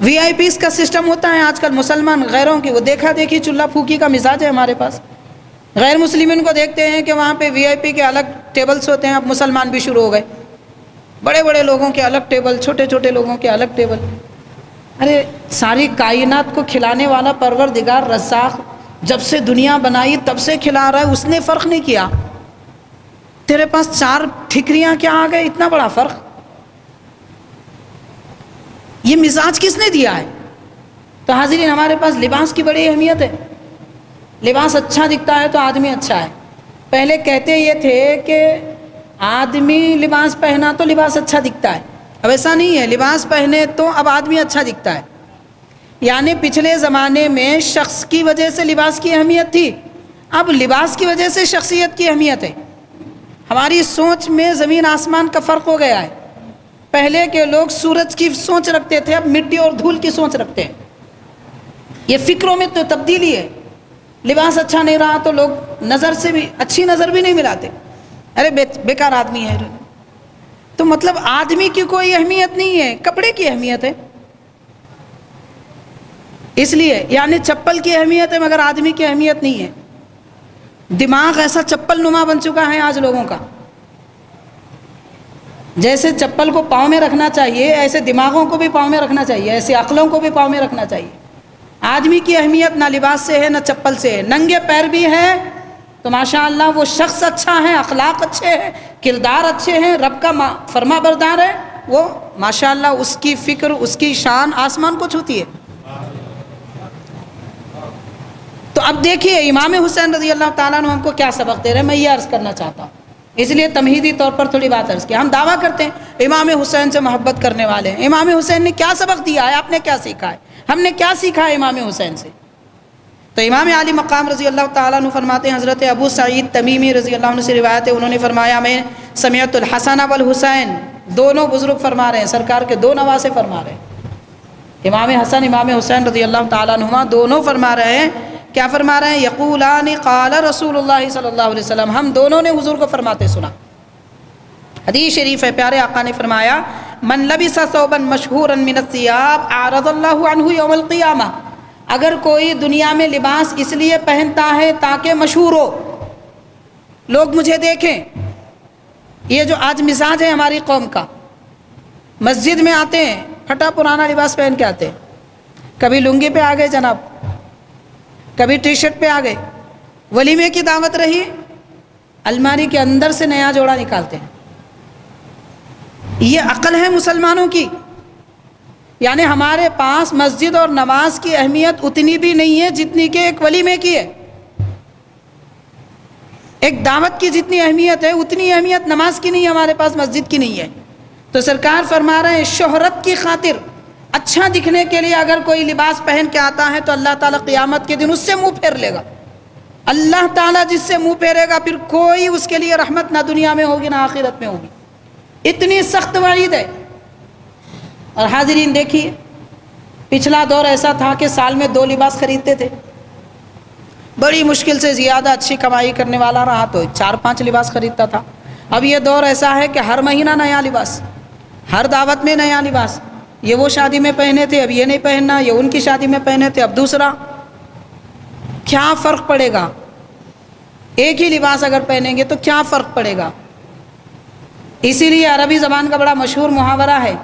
VIP کا سسٹم ہوتا ہے آج کل. مسلمان غیروں کی وہ دیکھا دیکھی چولہا پھوکی کا مزاج ہے ہمارے پاس. غیر مسلمین کو دیکھتے ہیں کہ وہاں پہ VIP کے الگ ٹیبلز ہوتے ہیں. اب مسلمان بھی شروع ہو گئے، بڑے بڑے لوگوں کے الگ ٹیبل، چھوٹے چھوٹے لوگوں کے الگ ٹیبل. ارے ساری کائنات کو کھلانے والا پروردگار رزاق جب سے دنیا بنائی تب سے کھلا رہا ہے، اس نے فرق نہیں کیا. تیرے پاس 4 ٹھکریاں کیا آ گئے؟ اتنا بڑا فرق. یہ مزاج کس نے دیا ہے؟ تو حاضرین، ہمارے پاس لباس کی بڑی اہمیت ہے. لباس اچھا دکھتا ہے تو آدمی اچھا ہے. پہلے کہتے یہ تھے کہ آدمی لباس پہنا تو لباس اچھا دکھتا ہے. اب ایسا نہیں ہے، لباس پہنے تو اب آدمی اچھا دکھتا ہے. یعنی پچھلے زمانے میں شخص کی وجہ سے لباس کی اہمیت تھی، اب لباس کی وجہ سے شخصیت کی اہمیت ہے. ہماری سوچ میں زمین آسمان کا فرق ہو گیا ہے. پہلے کے لوگ سورج کی سوچ رکھتے تھے، اب مٹی اور دھول کی سوچ رکھتے ہیں. یہ فکروں میں تو تبدیلی ہے. لباس اچھا نہیں رہا تو لوگ نظر سے بھی اچھی نظر بھی نہیں ملاتے. ارے بیکار آدمی ہے. تو مطلب آدمی کی کوئی اہمیت نہیں ہے، کپڑے کی اہمیت ہے. اس لیے یعنی چپل کی اہمیت ہے مگر آدمی کی اہمیت نہیں ہے. دماغ ایسا چپل نما بن چکا ہے آج لوگوں کا. جیسے چپل کو پاؤں میں رکھنا چاہیے ایسے دماغوں کو بھی پاؤں میں رکھنا چاہیے، ایسے عقلوں کو بھی پاؤں میں رکھنا چاہیے. آدمی کی اہمیت نہ لباس سے ہے نہ چپل سے ہے. ننگے پیر بھی ہے تو ماشاءاللہ وہ شخص اچھا ہے، اخلاق اچھے ہیں، کردار اچھے ہیں، رب کا فرما بردار ہے وہ ماشاءاللہ اس کی فکر، اس کی شان آسمان کو چھوتی ہے۔ تو اب دیکھیے امام حسین رضی اللہ تعالیٰ عنہ ہم کو کیا سبق دے رہے ہیں، میں یہ عرض کرنا چاہتا ہوں، اس لیے تمہیدی طور پر تھوڑی بات عرض کیا۔ ہم دعویٰ کرتے ہیں امام حسین سے محبت کرنے والے ہیں، امام حسین نے کیا سبق دیا ہے، آپ نے کیا سیکھا ہے، ہم نے کیا سیکھا ہے امام حسین سے؟ تو امام عالی مقام رضی اللہ تعالیٰ عنہ فرماتے ہیں، حضرت ابو سعید تمیمی رضی اللہ عنہ سے روایت ہے، انہوں نے فرمایا میں سمعت الحسن والحسین، دونوں بزرگ فرما رہے ہیں، سرکار کے دو نواسے فرما رہے ہیں، امام حسن امام حسین رضی اللہ تعالیٰ عنہما دونوں فرما رہے ہیں، کیا فرما رہے ہیں؟ یقولان قال رسول اللہ صلی اللہ علیہ وسلم، ہم دونوں نے حضور کو فرماتے سنا۔ حدیث شریف ہے، پیارے آقا نے فرمایا من لبس ثوبا مشہورا من الثياب اعرض اللہ عنہ یوم القیامہ، اگر کوئی دنیا میں لباس اس لیے پہنتا ہے تاکہ مشہور ہو، لوگ مجھے دیکھیں، یہ جو آج مزاج ہے ہماری قوم کا، مسجد میں آتے ہیں پھٹا پرانا لباس پہن کے آتے ہیں، کبھی لنگی پہ آ گئے جناب، کبھی ٹی شرٹ پہ آ گئے، ولیمے کی دعوت رہی الماری کے اندر سے نیا جوڑا نکالتے ہیں۔ یہ عقل ہے مسلمانوں کی؟ یعنی ہمارے پاس مسجد اور نماز کی اہمیت اتنی بھی نہیں ہے جتنی کہ ایک ولیمے کی ہے، ایک دعوت کی جتنی اہمیت ہے اتنی اہمیت نماز کی نہیں ہے، ہمارے پاس مسجد کی نہیں ہے۔ تو سرکار فرما رہے ہیں شہرت کی خاطر، اچھا دکھنے کے لیے اگر کوئی لباس پہن کے آتا ہے تو اللہ تعالیٰ قیامت کے دن اس سے منہ پھیر لے گا، اللہ تعالیٰ جس سے منہ پھیرے گا پھر کوئی اس کے لیے رحمت نہ دنیا میں ہوگی نہ آخرت میں ہوگی، اتنی سخت وعید ہے۔ اور حاضرین دیکھیے پچھلا دور ایسا تھا کہ سال میں 2 لباس خریدتے تھے، بڑی مشکل سے زیادہ اچھی کمائی کرنے والا رہا تو 4-5 لباس خریدتا تھا۔ اب یہ دور ایسا ہے کہ ہر مہینہ نیا لباس، ہر دعوت میں نیا لباس، یہ وہ شادی میں پہنے تھے اب یہ نہیں پہننا، یہ ان کی شادی میں پہنے تھے اب دوسرا، کیا فرق پڑے گا؟ ایک ہی لباس اگر پہنیں گے تو کیا فرق پڑے گا؟ اسی لیے عربی زبان کا بڑا مشہور محاورہ ہے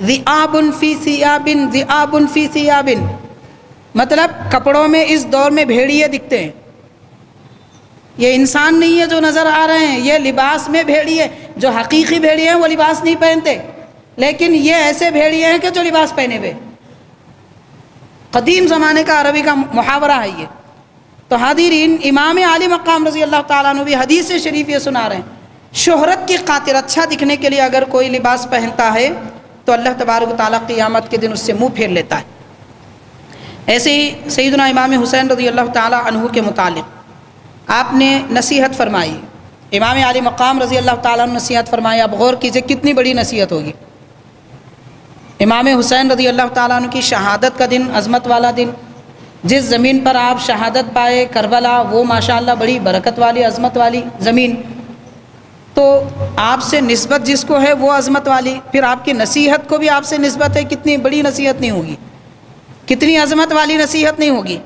ذئاب فی ثیاب، ذئاب فی ثیاب، مطلب کپڑوں میں اس دور میں بھیڑیے دکھتے ہیں، یہ انسان نہیں ہے جو نظر آ رہے ہیں، یہ لباس میں بھیڑیے، جو حقیقی بھیڑیے ہیں وہ لباس نہیں پہنتے، لیکن یہ ایسے بھیڑیے ہیں کہ جو لباس پہنے ہوئے، قدیم زمانے کا عربی کا محاورہ ہے یہ۔ تو حاضرین امام عالی مقام رضی اللہ تعالیٰ عنہ بھی حدیث شریف یہ سنا رہے ہیں، شہرت کی خاطر اچھا دکھنے کے لیے اگر کوئی لباس پہنتا ہے تو اللہ تبارک و تعالیٰ قیامت کے دن اس سے منہ پھیر لیتا ہے۔ ایسے ہی سیدنا امام حسین رضی اللہ تعالیٰ عنہ کے متعلق آپ نے نصیحت فرمائی، امام عالی مقام رضی اللہ تعالیٰ عنہ نصیحت فرمائی، آپ غور کیجئے کتنی بڑی نصیحت ہوگی۔ امام حسین رضی اللہ تعالیٰ عنہ کی شہادت کا دن، عظمت والا دن، جس زمین پر آپ شہادت پائے کربلا، وہ ماشاءاللہ بڑی برکت والی عظمت والی زمین، تو آپ سے نسبت جس کو ہے وہ عظمت والی، پھر آپ کی نصیحت کو بھی آپ سے نسبت ہے، کتنی بڑی نصیحت نہیں ہوگی، کتنی عظمت والی نصیحت نہیں ہوگی۔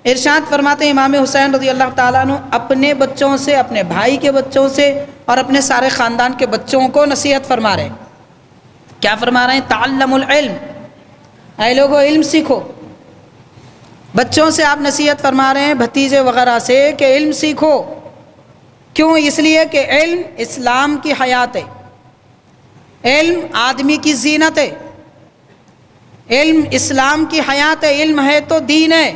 ارشاد فرماتے ہیں امام حسین رضی اللہ تعالیٰ عنہ اپنے بچوں سے، اپنے بھائی کے بچوں سے اور اپنے سارے خاندان کے بچوں کو نصیحت فرما رہے ہیں، کیا فرما رہے ہیں؟ تعلم العلم، اے لوگو علم سیکھو۔ بچوں سے آپ نصیحت فرما رہے ہیں، بھتیجے وغیرہ سے، کہ علم سیکھو۔ کیوں؟ اس لیے کہ علم اسلام کی حیات ہے، علم آدمی کی زینت ہے، علم اسلام کی حیات ہے، علم ہے تو دین ہے،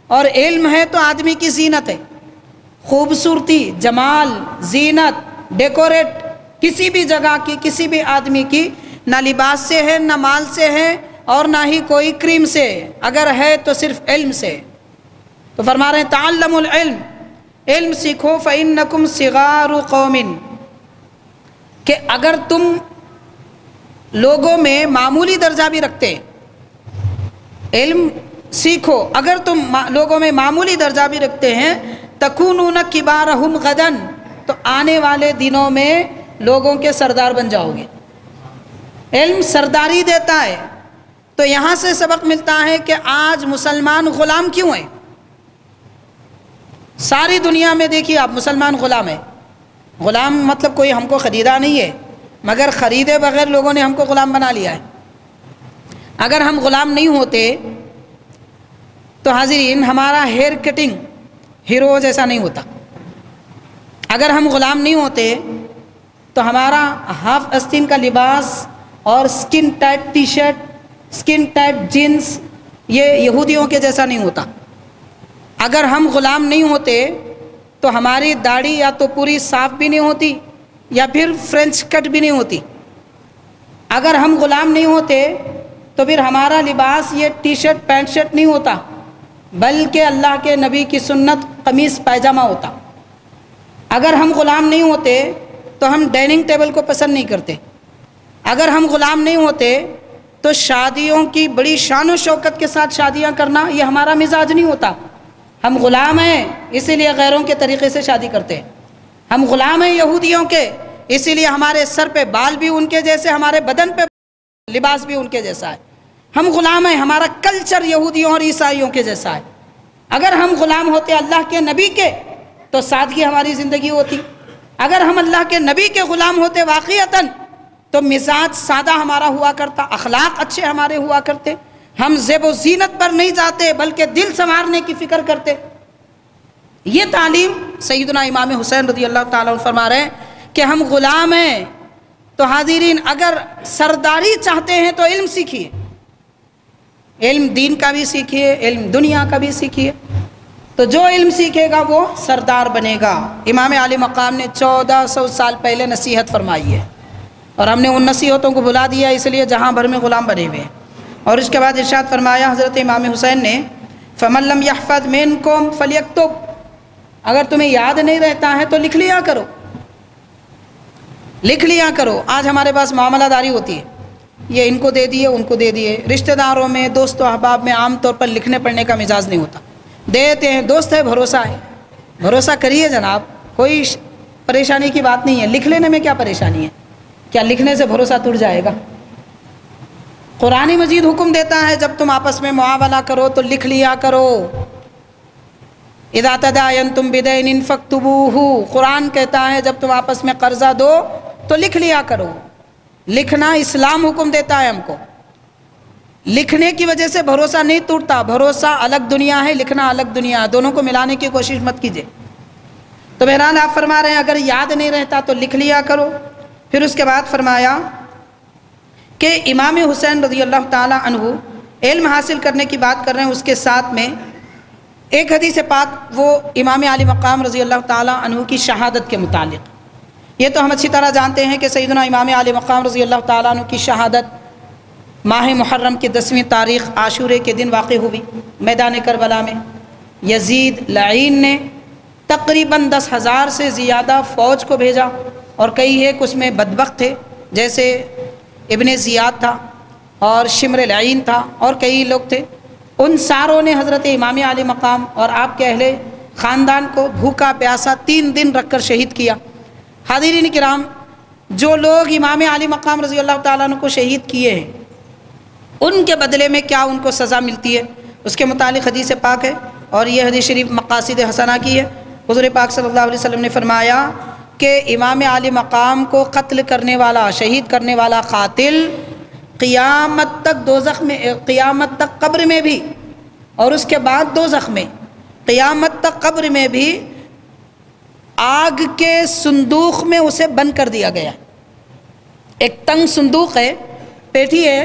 اور علم ہے تو آدمی کی زینت ہے۔ خوبصورتی، جمال، زینت، ڈیکوریٹ کسی بھی جگہ کی، کسی بھی آدمی کی نہ لباس سے ہے، نہ مال سے ہے، اور نہ ہی کوئی کریم سے، اگر ہے تو صرف علم سے۔ تو فرما رہے ہیں تعلم العلم، علم سیکھو، فَإِنَّكُمْ صِغَارُ قَوْمٍ، کہ اگر تم لوگوں میں معمولی درجہ بھی رکھتے ہیں، علم سیکھو اگر تم لوگوں میں معمولی درجہ بھی رکھتے ہیں، تَكُونُونَ كِبَارَهُمْ غَدًا، تو آنے والے دنوں میں لوگوں کے سردار بن جاؤ گے۔ علم سرداری دیتا ہے۔ تو یہاں سے سبق ملتا ہے کہ آج مسلمان غلام کیوں ہیں؟ ساری دنیا میں دیکھیے آپ مسلمان غلام ہیں، غلام مطلب کوئی ہم کو خریدا نہیں ہے، مگر خریدے بغیر لوگوں نے ہم کو غلام بنا لیا ہے۔ اگر ہم غلام نہیں ہوتے تو حاضرین ہمارا ہیئر کٹنگ ہیرو جیسا نہیں ہوتا، اگر ہم غلام نہیں ہوتے تو تو ہمارا ہاف آستین کا لباس اور سکن ٹائپ ٹی شرٹ، سکن ٹائپ جینس یہ یہودیوں کے جیسا نہیں ہوتا۔ اگر ہم غلام نہیں ہوتے تو ہماری داڑھی یا تو پوری صاف بھی نہیں ہوتی یا پھر فرینچ کٹ بھی نہیں ہوتی۔ اگر ہم غلام نہیں ہوتے تو پھر ہمارا لباس یہ ٹی شرٹ پینٹ شرٹ نہیں ہوتا، بلکہ اللہ کے نبی کی سنت قمیص پائجامہ ہوتا۔ اگر ہم غلام نہیں ہوتے تو ہم ڈائننگ ٹیبل کو پسند نہیں کرتے۔ اگر ہم غلام نہیں ہوتے تو شادیوں کی بڑی شان و شوکت کے ساتھ شادیاں کرنا یہ ہمارا مزاج نہیں ہوتا۔ ہم غلام ہیں اسی لیے غیروں کے طریقے سے شادی کرتے ہیں۔ ہم غلام ہیں یہودیوں کے، اسی لیے ہمارے سر پہ بال بھی ان کے جیسے، ہمارے بدن پہ لباس بھی ان کے جیسا ہے۔ ہم غلام ہیں، ہمارا کلچر یہودیوں اور عیسائیوں کے جیسا ہے۔ اگر ہم غلام ہوتے اللہ کے نبی کے تو سادگی ہماری زندگی ہوتی۔ اگر ہم اللہ کے نبی کے غلام ہوتے واقعتاً تو مزاج سادہ ہمارا ہوا کرتا، اخلاق اچھے ہمارے ہوا کرتے، ہم زیب و زینت پر نہیں جاتے بلکہ دل سنوارنے کی فکر کرتے۔ یہ تعلیم سیدنا امام حسین رضی اللہ تعالیٰ عنہ فرما رہے ہیں کہ ہم غلام ہیں تو حاضرین اگر سرداری چاہتے ہیں تو علم سیکھیے، علم دین کا بھی سیکھیے، علم دنیا کا بھی سیکھیے، تو جو علم سیکھے گا وہ سردار بنے گا۔ امام عالی مقام نے 1400 سال پہلے نصیحت فرمائی ہے اور ہم نے ان نصیحتوں کو بھلا دیا، اس لیے جہاں بھر میں غلام بنے ہوئے ہیں۔ اور اس کے بعد ارشاد فرمایا حضرت امام حسین نے، فَمَن لَّمْ يَحْفَظْ مِنْكُمْ فَلْيَكْتُبْ، اگر تمہیں یاد نہیں رہتا ہے تو لکھ لیا کرو، لکھ لیا کرو۔ آج ہمارے پاس معاملہ داری ہوتی ہے، یہ ان کو دے دیے ان کو دے دیے، رشتہ داروں میں دوست و احباب میں عام طور پر لکھنے پڑھنے کا مزاج نہیں ہوتا، دیتے ہیں، دوست ہے بھروسہ ہے، بھروسہ کریے جناب، کوئی پریشانی کی بات نہیں ہے، لکھ لینے میں کیا پریشانی ہے؟ کیا لکھنے سے بھروسہ ٹوٹ جائے گا؟ قرآن مجید حکم دیتا ہے جب تم آپس میں معاملہ کرو تو لکھ لیا کرو۔ اذا تداینتم بدین فاکتبوہ، قرآن کہتا ہے جب تم آپس میں قرضہ دو تو لکھ لیا کرو۔ لکھنا اسلام حکم دیتا ہے ہم کو۔ لکھنے کی وجہ سے بھروسہ نہیں ٹوٹتا، بھروسہ الگ دنیا ہے، لکھنا الگ دنیا ہے، دونوں کو ملانے کی کوشش مت کیجیے۔ تو بہرحال آپ فرما رہے ہیں اگر یاد نہیں رہتا تو لکھ لیا کرو۔ پھر اس کے بعد فرمایا کہ امام حسین رضی اللہ تعالی عنہ علم حاصل کرنے کی بات کر رہے ہیں، اس کے ساتھ میں ایک حدیث پاک وہ امام عالی مقام رضی اللہ تعالی عنہ کی شہادت کے متعلق، یہ تو ہم اچھی طرح جانتے ہیں کہ سیدنا امام عالی مقام رضی اللہ تعالیٰ عنہ کی شہادت ماہ محرم کی 10ویں تاریخ عاشورے کے دن واقع ہوئی میدان کربلا میں۔ یزید لعین نے تقریباً 10,000 سے زیادہ فوج کو بھیجا، اور کئی ایک اس میں بدبخت تھے، جیسے ابن زیاد تھا اور شمر لعین تھا اور کئی لوگ تھے۔ ان ساروں نے حضرت امام عالی مقام اور آپ کے اہل خاندان کو بھوکا پیاسا 3 دن رکھ کر شہید کیا۔ حاضرین کرام، جو لوگ امام عالی مقام رضی اللہ تعالیٰ عنہ کو شہید کیے ہیں ان کے بدلے میں کیا ان کو سزا ملتی ہے، اس کے متعلق حدیث پاک ہے، اور یہ حدیث شریف مقاصد حسنہ کی ہے۔ حضور پاک صلی اللہ علیہ وسلم نے فرمایا کہ امام عالی مقام کو قتل کرنے والا، شہید کرنے والا قاتل قیامت تک دوزخ میں، قیامت تک قبر میں بھی، اور اس کے بعد دوزخ میں، قیامت تک قبر میں بھی آگ کے صندوق میں اسے بند کر دیا گیا۔ ایک تنگ صندوق ہے، پیٹھی ہے،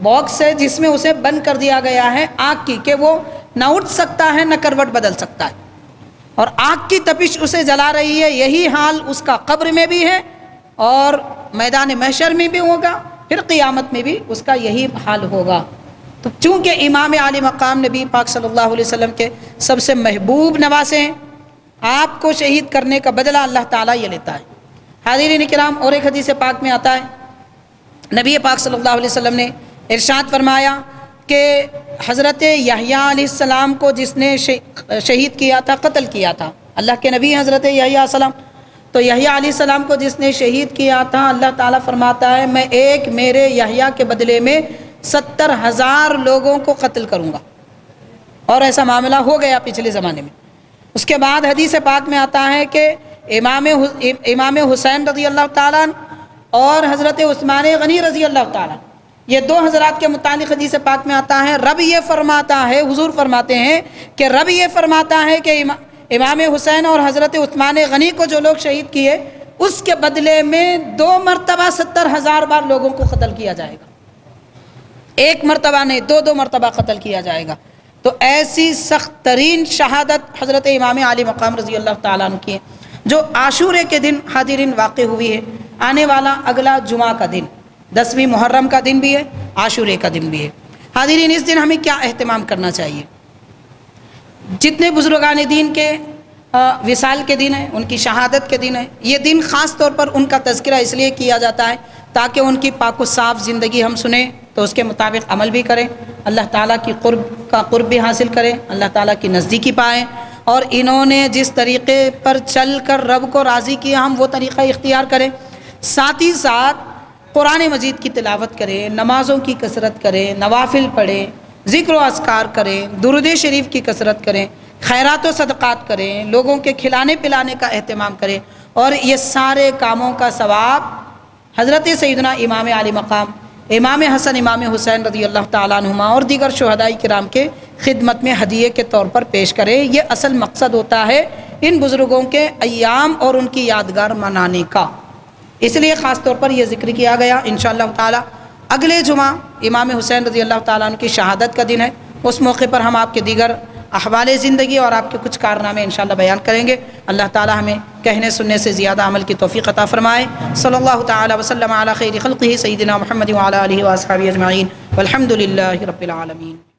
باکس ہے، جس میں اسے بند کر دیا گیا ہے آگ کی، کہ وہ نہ اٹھ سکتا ہے نہ کروٹ بدل سکتا ہے، اور آگ کی تپش اسے جلا رہی ہے۔ یہی حال اس کا قبر میں بھی ہے اور میدان محشر میں بھی ہوگا، پھر قیامت میں بھی اس کا یہی حال ہوگا۔ تو چونکہ امام عالی مقام نبی پاک صلی اللہ علیہ وسلم کے سب سے محبوب نواسے ہیں، آپ کو شہید کرنے کا بدلہ اللہ تعالیٰ یہ لیتا ہے۔ حاضرین کرام، اور ایک حدیث پاک میں آتا ہے نبی پاک صلی اللہ علیہ وسلم نے ارشاد فرمایا کہ حضرت یحییٰ علیہ السلام کو جس نے شہید کیا تھا، قتل کیا تھا، اللہ کے نبی حضرت یحییٰ علیہ السلام، تو یحییٰ علیہ السلام کو جس نے شہید کیا تھا، اللہ تعالیٰ فرماتا ہے میں ایک میرے یحییٰ کے بدلے میں 70,000 لوگوں کو قتل کروں گا، اور ایسا معاملہ ہو گیا پچھلے زمانے میں۔ اس کے بعد حدیث پاک میں آتا ہے کہ امام حسین رضی اللہ تعالیٰ اور حضرت عثمان غنی رضی اللہ تعالیٰ، یہ 2 حضرات کے متعلق حدیث پاک میں آتا ہے، رب یہ فرماتا ہے، حضور فرماتے ہیں کہ رب یہ فرماتا ہے کہ امام حسین اور حضرت عثمان غنی کو جو لوگ شہید کیے اس کے بدلے میں 2 مرتبہ 70,000 بار لوگوں کو قتل کیا جائے گا، 1 مرتبہ نہیں 2 مرتبہ قتل کیا جائے گا۔ تو ایسی سخت ترین شہادت حضرت امام علی مقام رضی اللہ تعالیٰ عنہ کی ہے، جو عاشورے کے دن حاضرین واقع ہوئی ہے۔ آنے والا اگلا جمعہ کا دن 10ویں محرم کا دن بھی ہے، عاشورے کا دن بھی ہے۔ حاضرین، اس دن ہمیں کیا اہتمام کرنا چاہیے؟ جتنے بزرگان دین کے وصال کے دن ہیں، ان کی شہادت کے دن ہیں، یہ دن خاص طور پر ان کا تذکرہ اس لیے کیا جاتا ہے تاکہ ان کی پاک و صاف زندگی ہم سنیں تو اس کے مطابق عمل بھی کریں، اللہ تعالیٰ کی قرب بھی حاصل کریں، اللہ تعالیٰ کی نزدیکی پائیں، اور انہوں نے جس طریقے پر چل کر رب کو راضی کیا ہم وہ طریقہ اختیار کریں۔ ساتھ ہی ساتھ قرآن مجید کی تلاوت کریں، نمازوں کی کثرت کریں، نوافل پڑھیں، ذکر و اذکار کریں، درود شریف کی کثرت کریں، خیرات و صدقات کریں، لوگوں کے کھلانے پلانے کا اہتمام کریں، اور یہ سارے کاموں کا ثواب حضرت سیدنا امام علی مقام، امام حسن امام حسین رضی اللہ تعالیٰ عنہما اور دیگر شہداء کرام کے خدمت میں ہدیے کے طور پر پیش کریں۔ یہ اصل مقصد ہوتا ہے ان بزرگوں کے ایام اور ان کی یادگار منانے کا، اس لیے خاص طور پر یہ ذکر کیا گیا۔ انشاءاللہ تعالیٰ اگلے جمعہ امام حسین رضی اللہ تعالیٰ عنہ کی شہادت کا دن ہے، اس موقع پر ہم آپ کے دیگر احوال زندگی اور آپ کے کچھ کارنامے انشاءاللہ بیان کریں گے۔ اللہ تعالیٰ ہمیں کہنے سننے سے زیادہ عمل کی توفیق عطا فرمائے۔ صلی اللہ تعالیٰ وسلم علی خیر خلقہ سیدنا محمد وعلی آلہ واصحابہ اجمعین والحمد للہ رب العالمین۔